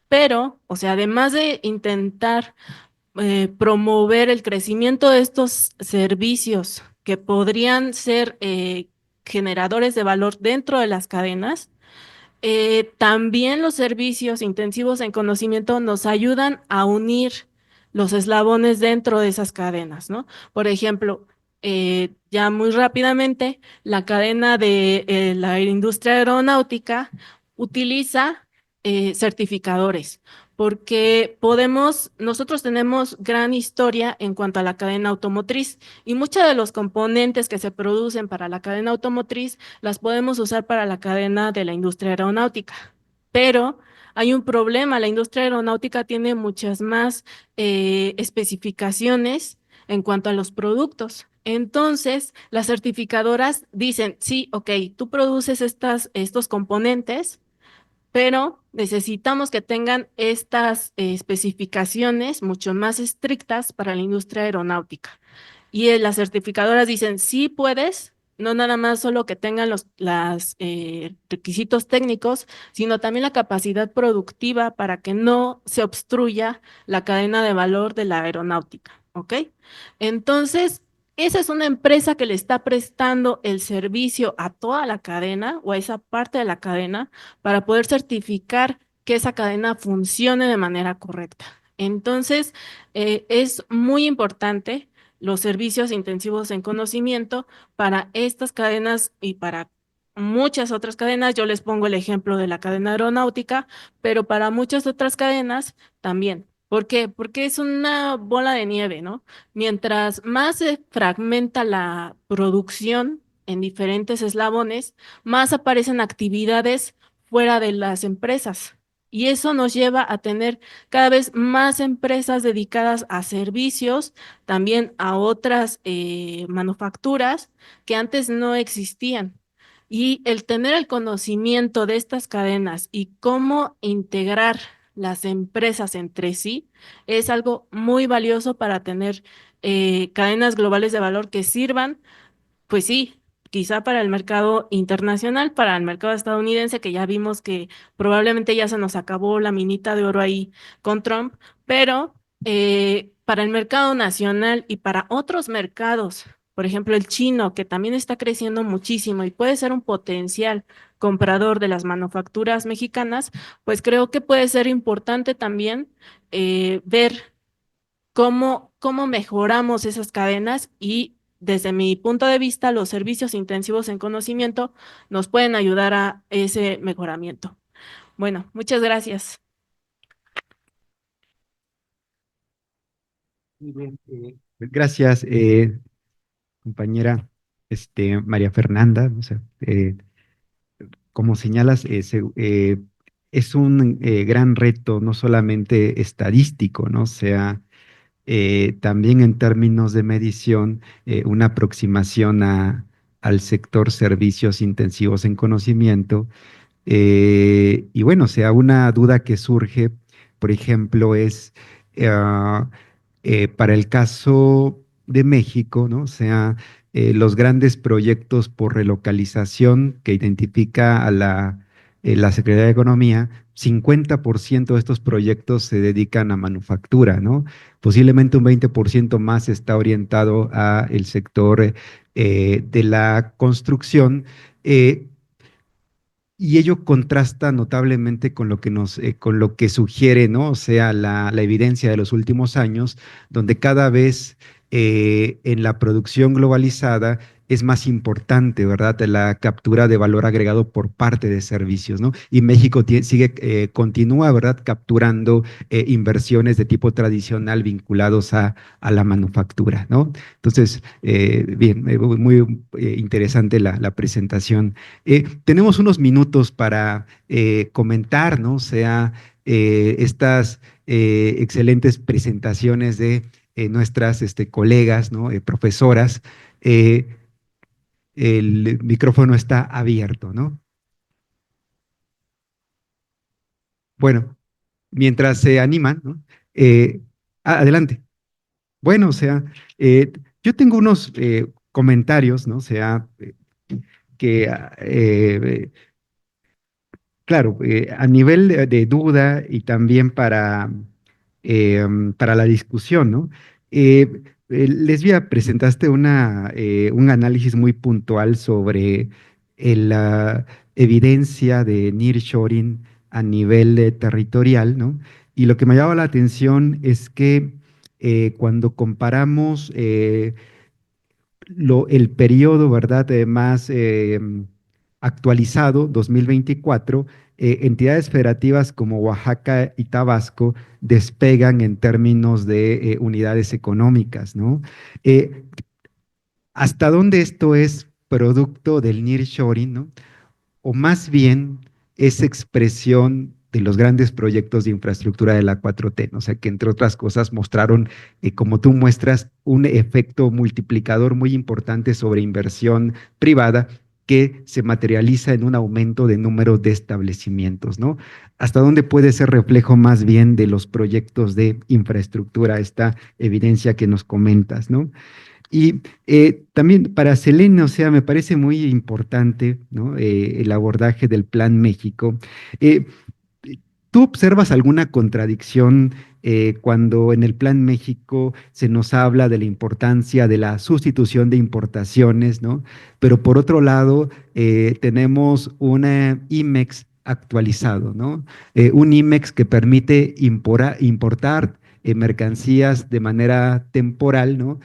Pero, o sea, además de intentar promover el crecimiento de estos servicios que podrían ser generadores de valor dentro de las cadenas, también los servicios intensivos en conocimiento nos ayudan a unir los eslabones dentro de esas cadenas, ¿no? Por ejemplo, ya muy rápidamente, la cadena de la industria aeronáutica utiliza certificadores, porque nosotros tenemos gran historia en cuanto a la cadena automotriz y muchos de los componentes que se producen para la cadena automotriz las podemos usar para la cadena de la industria aeronáutica. Pero hay un problema, la industria aeronáutica tiene muchas más especificaciones en cuanto a los productos. Entonces, las certificadoras dicen, sí, ok, tú produces estos componentes, pero necesitamos que tengan estas especificaciones mucho más estrictas para la industria aeronáutica. Y las certificadoras dicen, sí puedes, no nada más solo que tengan los requisitos técnicos, sino también la capacidad productiva para que no se obstruya la cadena de valor de la aeronáutica, ¿ok? Entonces, esa es una empresa que le está prestando el servicio a toda la cadena o a esa parte de la cadena para poder certificar que esa cadena funcione de manera correcta. Entonces, es muy importante los servicios intensivos en conocimiento para estas cadenas y para muchas otras cadenas. Yo les pongo el ejemplo de la cadena aeronáutica, pero para muchas otras cadenas también. ¿Por qué? Porque es una bola de nieve, ¿no? Mientras más se fragmenta la producción en diferentes eslabones, más aparecen actividades fuera de las empresas. Y eso nos lleva a tener cada vez más empresas dedicadas a servicios, también a otras manufacturas que antes no existían. Y el tener el conocimiento de estas cadenas y cómo integrar las empresas entre sí es algo muy valioso para tener cadenas globales de valor que sirvan, pues sí, quizá para el mercado internacional, para el mercado estadounidense, que ya vimos que probablemente ya se nos acabó la minita de oro ahí con Trump, pero para el mercado nacional y para otros mercados, por ejemplo el chino, que también está creciendo muchísimo y puede ser un potencial comprador de las manufacturas mexicanas, pues creo que puede ser importante también ver cómo mejoramos esas cadenas y desde mi punto de vista, los servicios intensivos en conocimiento nos pueden ayudar a ese mejoramiento. Bueno, muchas gracias. Muy bien, gracias, compañera María Fernanda. O sea, como señalas, es un gran reto, no solamente estadístico, ¿no? O sea, también en términos de medición, una aproximación al sector servicios intensivos en conocimiento. Y bueno, o sea, una duda que surge, por ejemplo, es ah, para el caso de México, ¿no? O sea, los grandes proyectos por relocalización que identifica a la Secretaría de Economía, 50% de estos proyectos se dedican a manufactura, ¿no? Posiblemente un 20% más está orientado a el sector de la construcción. eh, y ello contrasta notablemente con lo que con lo que sugiere, ¿no? O sea, la evidencia de los últimos años, donde cada vez en la producción globalizada es más importante, ¿verdad? La captura de valor agregado por parte de servicios, ¿no? Y México sigue, continúa, ¿verdad? Capturando inversiones de tipo tradicional vinculados a la manufactura, ¿no? Entonces, bien, muy interesante la presentación. Tenemos unos minutos para comentar, ¿no? O sea, estas excelentes presentaciones de nuestras colegas, ¿no? Profesoras. Eh, el micrófono está abierto, ¿no? Bueno, mientras se animan, ¿no? Adelante. Bueno, o sea, yo tengo unos comentarios, ¿no? O sea, que claro, a nivel de duda y también para la discusión, ¿no? Lesbia, presentaste un análisis muy puntual sobre la evidencia de nearshoring a nivel territorial, ¿no? Y lo que me llama la atención es que cuando comparamos el periodo, ¿verdad? Más actualizado, 2024, entidades federativas como Oaxaca y Tabasco despegan en términos de unidades económicas, ¿no? Eh, ¿Hasta dónde esto es producto del nearshoring, ¿no? O más bien es expresión de los grandes proyectos de infraestructura de la 4T, ¿no? O sea, que entre otras cosas mostraron, como tú muestras, un efecto multiplicador muy importante sobre inversión privada que se materializa en un aumento de número de establecimientos, ¿no? ¿Hasta dónde puede ser reflejo más bien de los proyectos de infraestructura, esta evidencia que nos comentas, ¿no? Y también para Selene, o sea, me parece muy importante, ¿no? El abordaje del Plan México. Eh, ¿Tú observas alguna contradicción cuando en el Plan México se nos habla de la importancia de la sustitución de importaciones, ¿no? Pero por otro lado, tenemos una IMEX actualizado, ¿no? Un IMEX que permite importar mercancías de manera temporal, ¿no?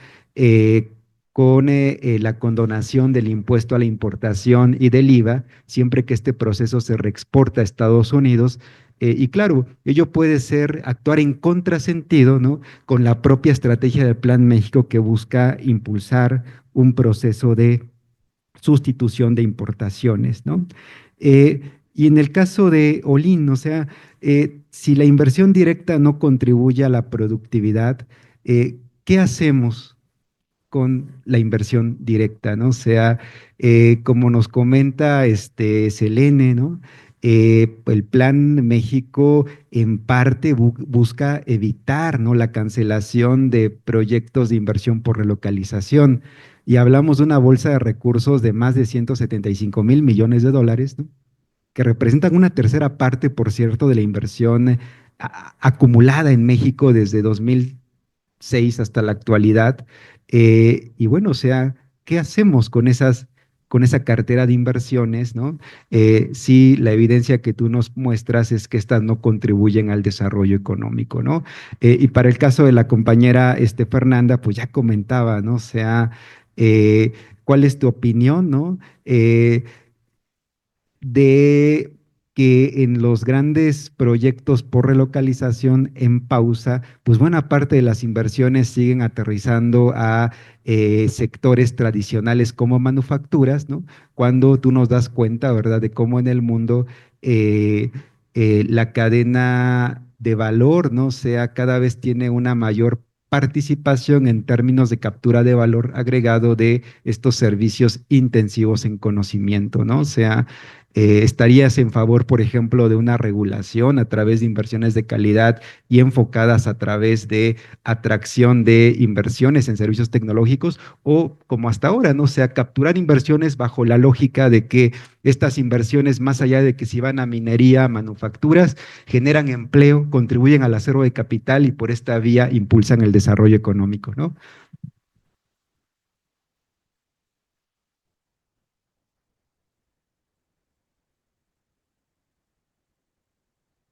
Con la condonación del impuesto a la importación y del IVA, siempre que este proceso se reexporta a Estados Unidos. Y claro, ello puede ser actuar en contrasentido, ¿no? Con la propia estrategia del Plan México que busca impulsar un proceso de sustitución de importaciones, ¿no? Y en el caso de Olin, o sea, si la inversión directa no contribuye a la productividad, ¿qué hacemos con la inversión directa, ¿no? O sea, como nos comenta Selene, ¿no? El Plan México en parte busca evitar, ¿no? La cancelación de proyectos de inversión por relocalización. Y hablamos de una bolsa de recursos de más de 175,000 millones de dólares, ¿no? Que representan una tercera parte, por cierto, de la inversión acumulada en México desde 2006 hasta la actualidad. Y bueno, o sea, ¿qué hacemos con esa cartera de inversiones, ¿no? Si la evidencia que tú nos muestras es que estas no contribuyen al desarrollo económico, ¿no? Y para el caso de la compañera Fernanda, pues ya comentaba, ¿no? O sea, ¿cuál es tu opinión, ¿no? De que en los grandes proyectos por relocalización en pausa, pues buena parte de las inversiones siguen aterrizando a sectores tradicionales como manufacturas, ¿no? Cuando tú nos das cuenta, ¿verdad?, de cómo en el mundo la cadena de valor, ¿no? Sea, cada vez tiene una mayor participación en términos de captura de valor agregado de estos servicios intensivos en conocimiento, ¿no? O sea, ¿estarías en favor, por ejemplo, de una regulación a través de inversiones de calidad y enfocadas a través de atracción de inversiones en servicios tecnológicos o como hasta ahora, ¿no? O sea, capturar inversiones bajo la lógica de que estas inversiones, más allá de que si van a minería, manufacturas, generan empleo, contribuyen al acervo de capital y por esta vía impulsan el desarrollo económico, ¿no?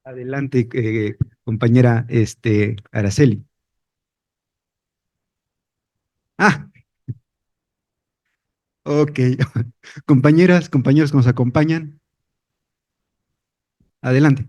Adelante, compañera Araceli. Ah, ok. Compañeras, compañeros que nos acompañan, adelante.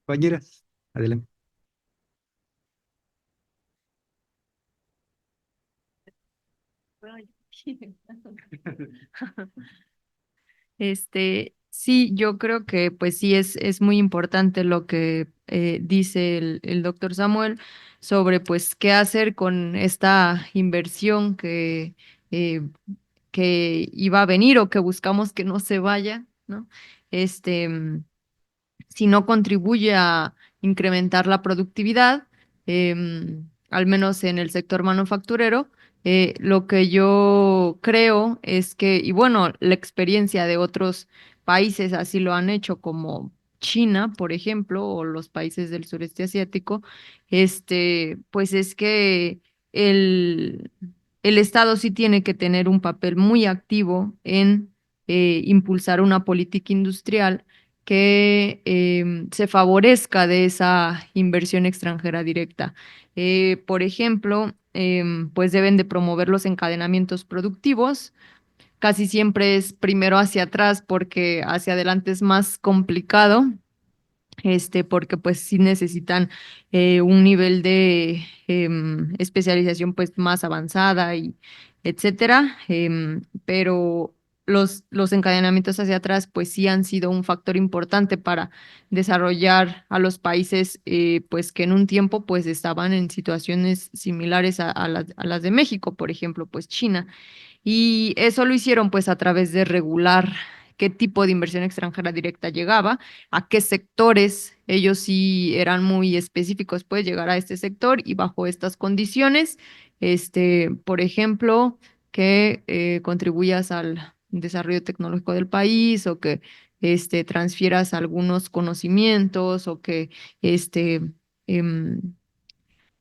Compañeras, adelante. Sí, yo creo que pues sí es muy importante lo que dice el doctor Samuel sobre pues qué hacer con esta inversión eh, que iba a venir o que buscamos que no se vaya, ¿no? Este, si no contribuye a incrementar la productividad, al menos en el sector manufacturero. Lo que yo creo es que, y bueno, la experiencia de otros países así lo han hecho, como China, por ejemplo, o los países del sureste asiático, pues es que el, el Estado sí tiene que tener un papel muy activo en impulsar una política industrial que se favorezca de esa inversión extranjera directa. Por ejemplo, pues deben de promover los encadenamientos productivos. Casi siempre es primero hacia atrás porque hacia adelante es más complicado, porque pues sí necesitan un nivel de especialización pues más avanzada y etcétera, pero los encadenamientos hacia atrás pues sí han sido un factor importante para desarrollar a los países pues que en un tiempo pues estaban en situaciones similares a las de México, por ejemplo, pues China. Y eso lo hicieron pues a través de regular qué tipo de inversión extranjera directa llegaba, a qué sectores. Ellos sí eran muy específicos, pues llegar a este sector y bajo estas condiciones, por ejemplo, que contribuyas al desarrollo tecnológico del país o que transfieras algunos conocimientos o que este, em,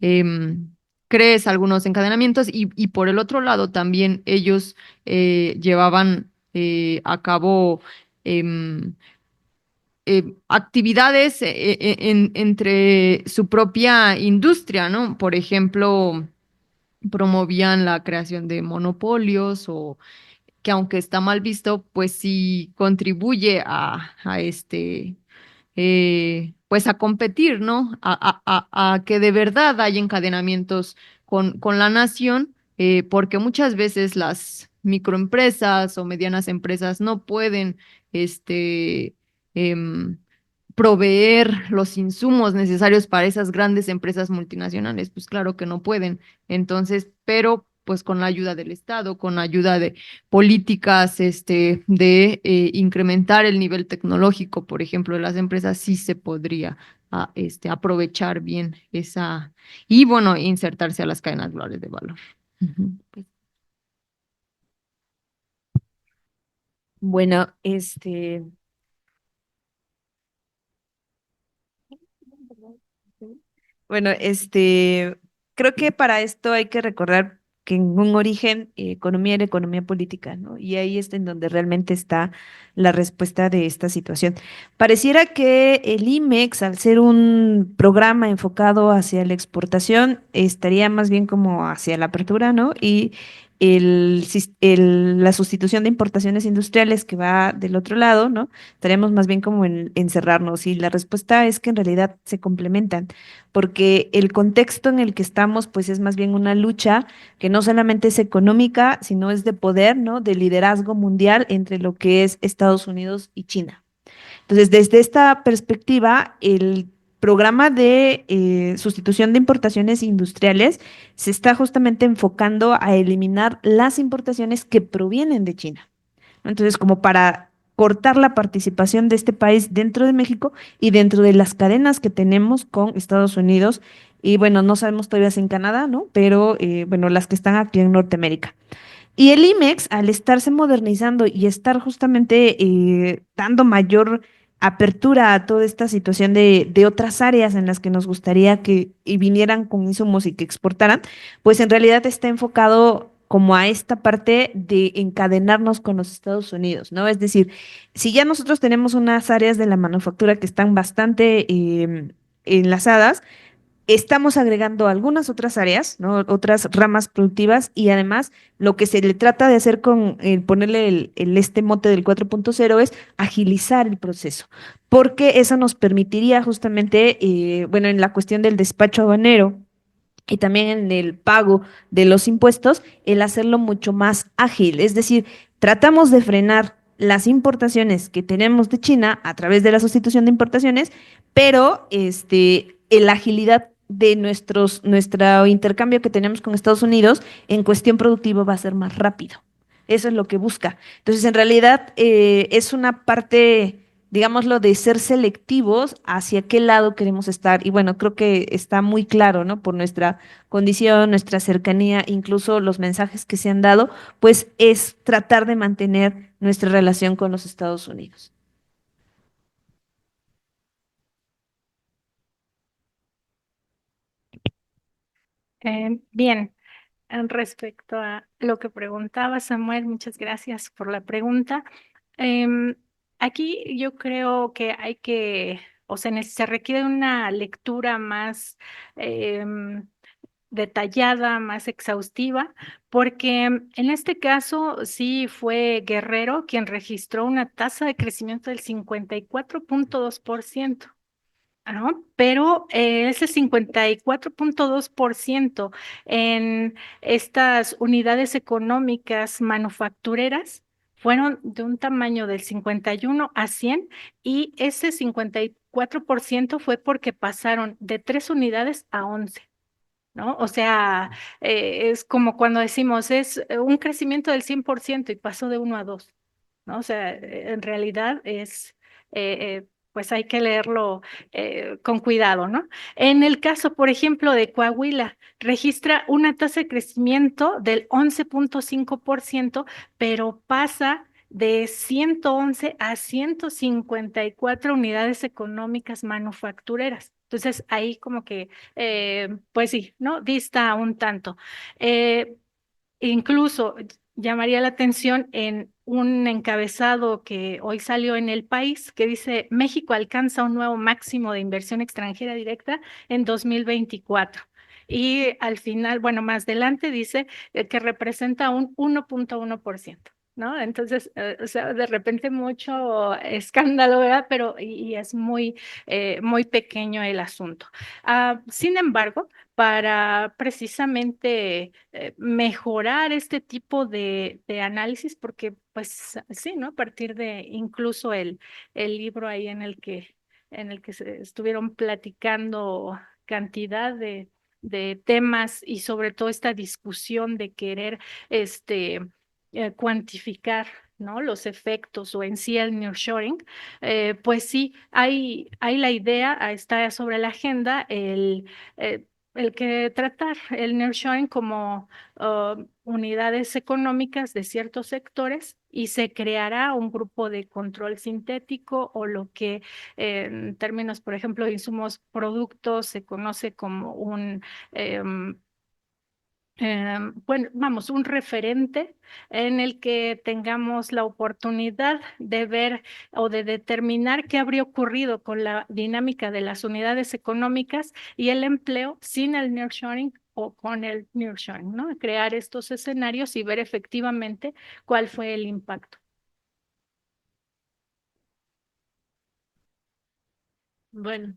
em, crees algunos encadenamientos y por el otro lado también ellos llevaban a cabo em, actividades entre su propia industria, ¿no? Por ejemplo, promovían la creación de monopolios o que aunque está mal visto, pues sí contribuye a pues a competir, ¿no? A que de verdad haya encadenamientos con la nación, porque muchas veces las microempresas o medianas empresas no pueden este, em, proveer los insumos necesarios para esas grandes empresas multinacionales, pues claro que no pueden. Entonces, pero pues con la ayuda del Estado, con la ayuda de políticas, de incrementar el nivel tecnológico, por ejemplo, de las empresas, sí se podría aprovechar bien esa, y bueno, insertarse a las cadenas globales de valor. Ujú. Pues, Bueno, bueno, creo que para esto hay que recordar que en un origen economía era economía política, ¿no? Y ahí es en donde realmente está la respuesta de esta situación. Pareciera que el IMEX, al ser un programa enfocado hacia la exportación, estaría más bien como hacia la apertura, ¿no? Y la sustitución de importaciones industriales que va del otro lado, ¿no? Estaríamos más bien como en encerrarnos. Y la respuesta es que en realidad se complementan porque el contexto en el que estamos, pues es más bien una lucha que no solamente es económica, sino es de poder, ¿no? De liderazgo mundial entre lo que es Estados Unidos y China. Entonces, desde esta perspectiva, el programa de sustitución de importaciones industriales se está justamente enfocando a eliminar las importaciones que provienen de China. Entonces, como para cortar la participación de este país dentro de México y dentro de las cadenas que tenemos con Estados Unidos. Y bueno, no sabemos todavía si en Canadá, ¿no? Pero bueno, las que están aquí en Norteamérica. Y el IMEX, al estarse modernizando y estar justamente dando mayor apertura a toda esta situación de otras áreas en las que nos gustaría que y vinieran con insumos y que exportaran, pues en realidad está enfocado como a esta parte de encadenarnos con los Estados Unidos, ¿no? Es decir, si ya nosotros tenemos unas áreas de la manufactura que están bastante enlazadas, estamos agregando algunas otras áreas, ¿no? Otras ramas productivas y además lo que se le trata de hacer con ponerle este mote del 4.0 es agilizar el proceso, porque eso nos permitiría justamente, bueno, en la cuestión del despacho aduanero y también en el pago de los impuestos, el hacerlo mucho más ágil. Es decir, tratamos de frenar las importaciones que tenemos de China a través de la sustitución de importaciones, pero la agilidad de nuestro intercambio que tenemos con Estados Unidos en cuestión productiva va a ser más rápido. Eso es lo que busca. Entonces, en realidad, es una parte, digámoslo, de ser selectivos hacia qué lado queremos estar. Y bueno, creo que está muy claro, ¿no? Por nuestra condición, nuestra cercanía, incluso los mensajes que se han dado, pues es tratar de mantener nuestra relación con los Estados Unidos. Bien, respecto a lo que preguntaba Samuel, muchas gracias por la pregunta. Em, Aquí yo creo que hay que, o sea, se requiere una lectura más detallada, más exhaustiva, porque en este caso sí fue Guerrero quien registró una tasa de crecimiento del 54.2%. ¿No? Pero ese 54.2% en estas unidades económicas manufactureras fueron de un tamaño del 51 a 100 y ese 54% fue porque pasaron de 3 unidades a 11. ¿No? O sea, es como cuando decimos, es un crecimiento del 100% y pasó de 1 a 2. ¿No? O sea, en realidad es, pues hay que leerlo con cuidado, ¿no? En el caso, por ejemplo, de Coahuila, registra una tasa de crecimiento del 11.5%, pero pasa de 111 a 154 unidades económicas manufactureras. Entonces, ahí como que, pues sí, ¿no? Dista un tanto. Eh, Incluso llamaría la atención en un encabezado que hoy salió en El País que dice México alcanza un nuevo máximo de inversión extranjera directa en 2024. Y al final, bueno, más adelante dice que representa un 1.1%. ¿No? Entonces, o sea, de repente mucho escándalo, ¿verdad? Pero y es muy pequeño el asunto. Sin embargo, para precisamente mejorar este tipo de análisis, porque pues pues sí, ¿no? A partir de incluso el libro ahí en el que se estuvieron platicando cantidad de temas y sobre todo esta discusión de querer cuantificar, ¿no? Los efectos o en sí el nearshoring, pues sí, hay la idea, está sobre la agenda el que tratar el nearshoring como unidades económicas de ciertos sectores y se creará un grupo de control sintético o lo que en términos, por ejemplo, de insumos productos se conoce como un bueno, vamos, un referente en el que tengamos la oportunidad de ver o de determinar qué habría ocurrido con la dinámica de las unidades económicas y el empleo sin el nearshoring o con el nearshoring, ¿no? Crear estos escenarios y ver efectivamente cuál fue el impacto. Bueno,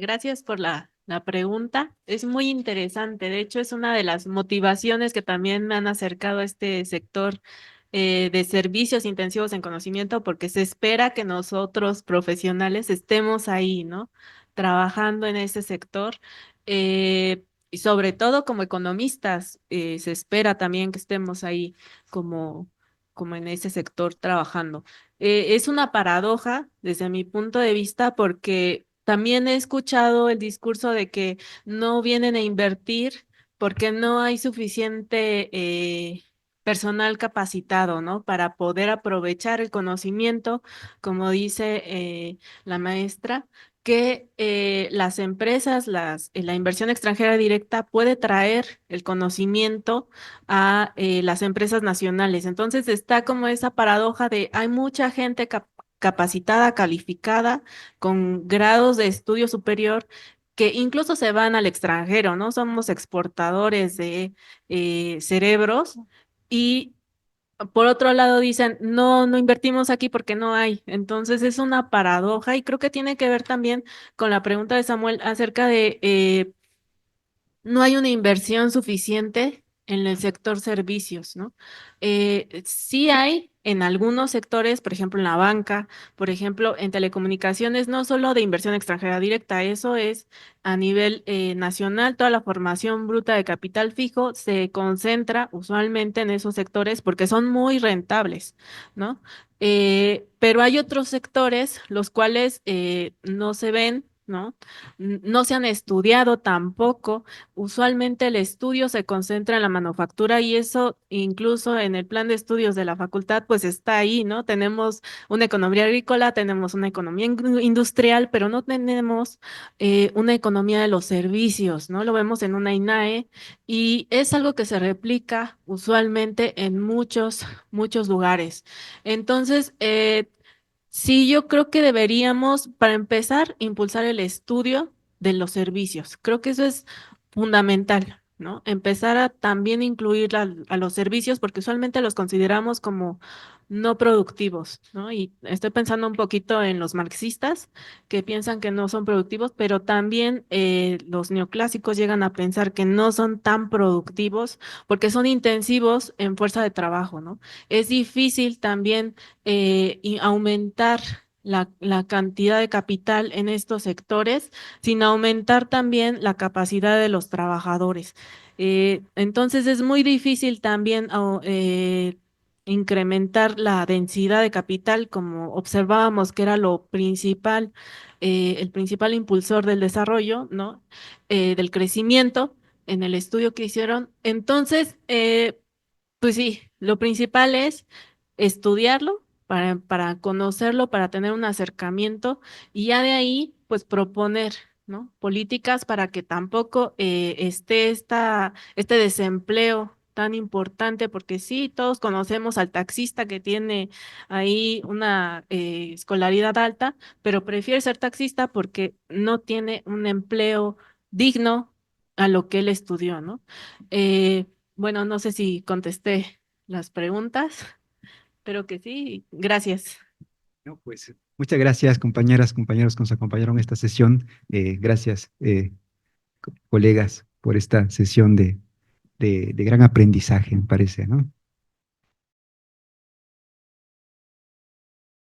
gracias por la pregunta. Es muy interesante. De hecho, es una de las motivaciones que también me han acercado a este sector de servicios intensivos en conocimiento, porque se espera que nosotros profesionales estemos ahí, ¿no? Trabajando en ese sector. Y sobre todo como economistas, se espera también que estemos ahí como en ese sector trabajando. Es una paradoja desde mi punto de vista porque también he escuchado el discurso de que no vienen a invertir porque no hay suficiente personal capacitado, ¿no? Para poder aprovechar el conocimiento, como dice la maestra, que las empresas, la inversión extranjera directa puede traer el conocimiento a las empresas nacionales. Entonces está como esa paradoja de hay mucha gente capacitada, calificada, con grados de estudio superior que incluso se van al extranjero, ¿no? Somos exportadores de cerebros y por otro lado dicen, no, no invertimos aquí porque no hay. Entonces es una paradoja y creo que tiene que ver también con la pregunta de Samuel acerca de no hay una inversión suficiente en el sector servicios, ¿no? Sí hay en algunos sectores, por ejemplo, en la banca, por ejemplo, en telecomunicaciones, no solo de inversión extranjera directa, eso es a nivel nacional, toda la formación bruta de capital fijo se concentra usualmente en esos sectores porque son muy rentables, ¿no? Pero hay otros sectores los cuales no se ven, ¿no? No se han estudiado tampoco. Usualmente el estudio se concentra en la manufactura y eso incluso en el plan de estudios de la facultad pues está ahí, ¿no? Tenemos una economía agrícola, tenemos una economía industrial, pero no tenemos una economía de los servicios, ¿no? Lo vemos en una INAE y es algo que se replica usualmente en muchos lugares. Entonces, sí, yo creo que deberíamos, para empezar, impulsar el estudio de los servicios. Creo que eso es fundamental, ¿no? Empezar a también incluir a los servicios, porque usualmente los consideramos como no productivos, ¿no? Y estoy pensando un poquito en los marxistas que piensan que no son productivos, pero también los neoclásicos llegan a pensar que no son tan productivos porque son intensivos en fuerza de trabajo, ¿no? Es difícil también y aumentar la cantidad de capital en estos sectores, sin aumentar también la capacidad de los trabajadores. Entonces es muy difícil también incrementar la densidad de capital, como observábamos que era lo principal, el principal impulsor del desarrollo, ¿no? Del crecimiento en el estudio que hicieron. Entonces, pues sí, lo principal es estudiarlo para conocerlo, para tener un acercamiento y ya de ahí, pues proponer, ¿no? Políticas para que tampoco esté este desempleo tan importante, porque sí, todos conocemos al taxista que tiene ahí una escolaridad alta, pero prefiere ser taxista porque no tiene un empleo digno a lo que él estudió, ¿no? Eh, bueno, no sé si contesté las preguntas, pero que sí. Gracias. No, pues muchas gracias, compañeras, compañeros que nos acompañaron en esta sesión. Gracias, colegas, por esta sesión de gran aprendizaje, me parece, ¿no?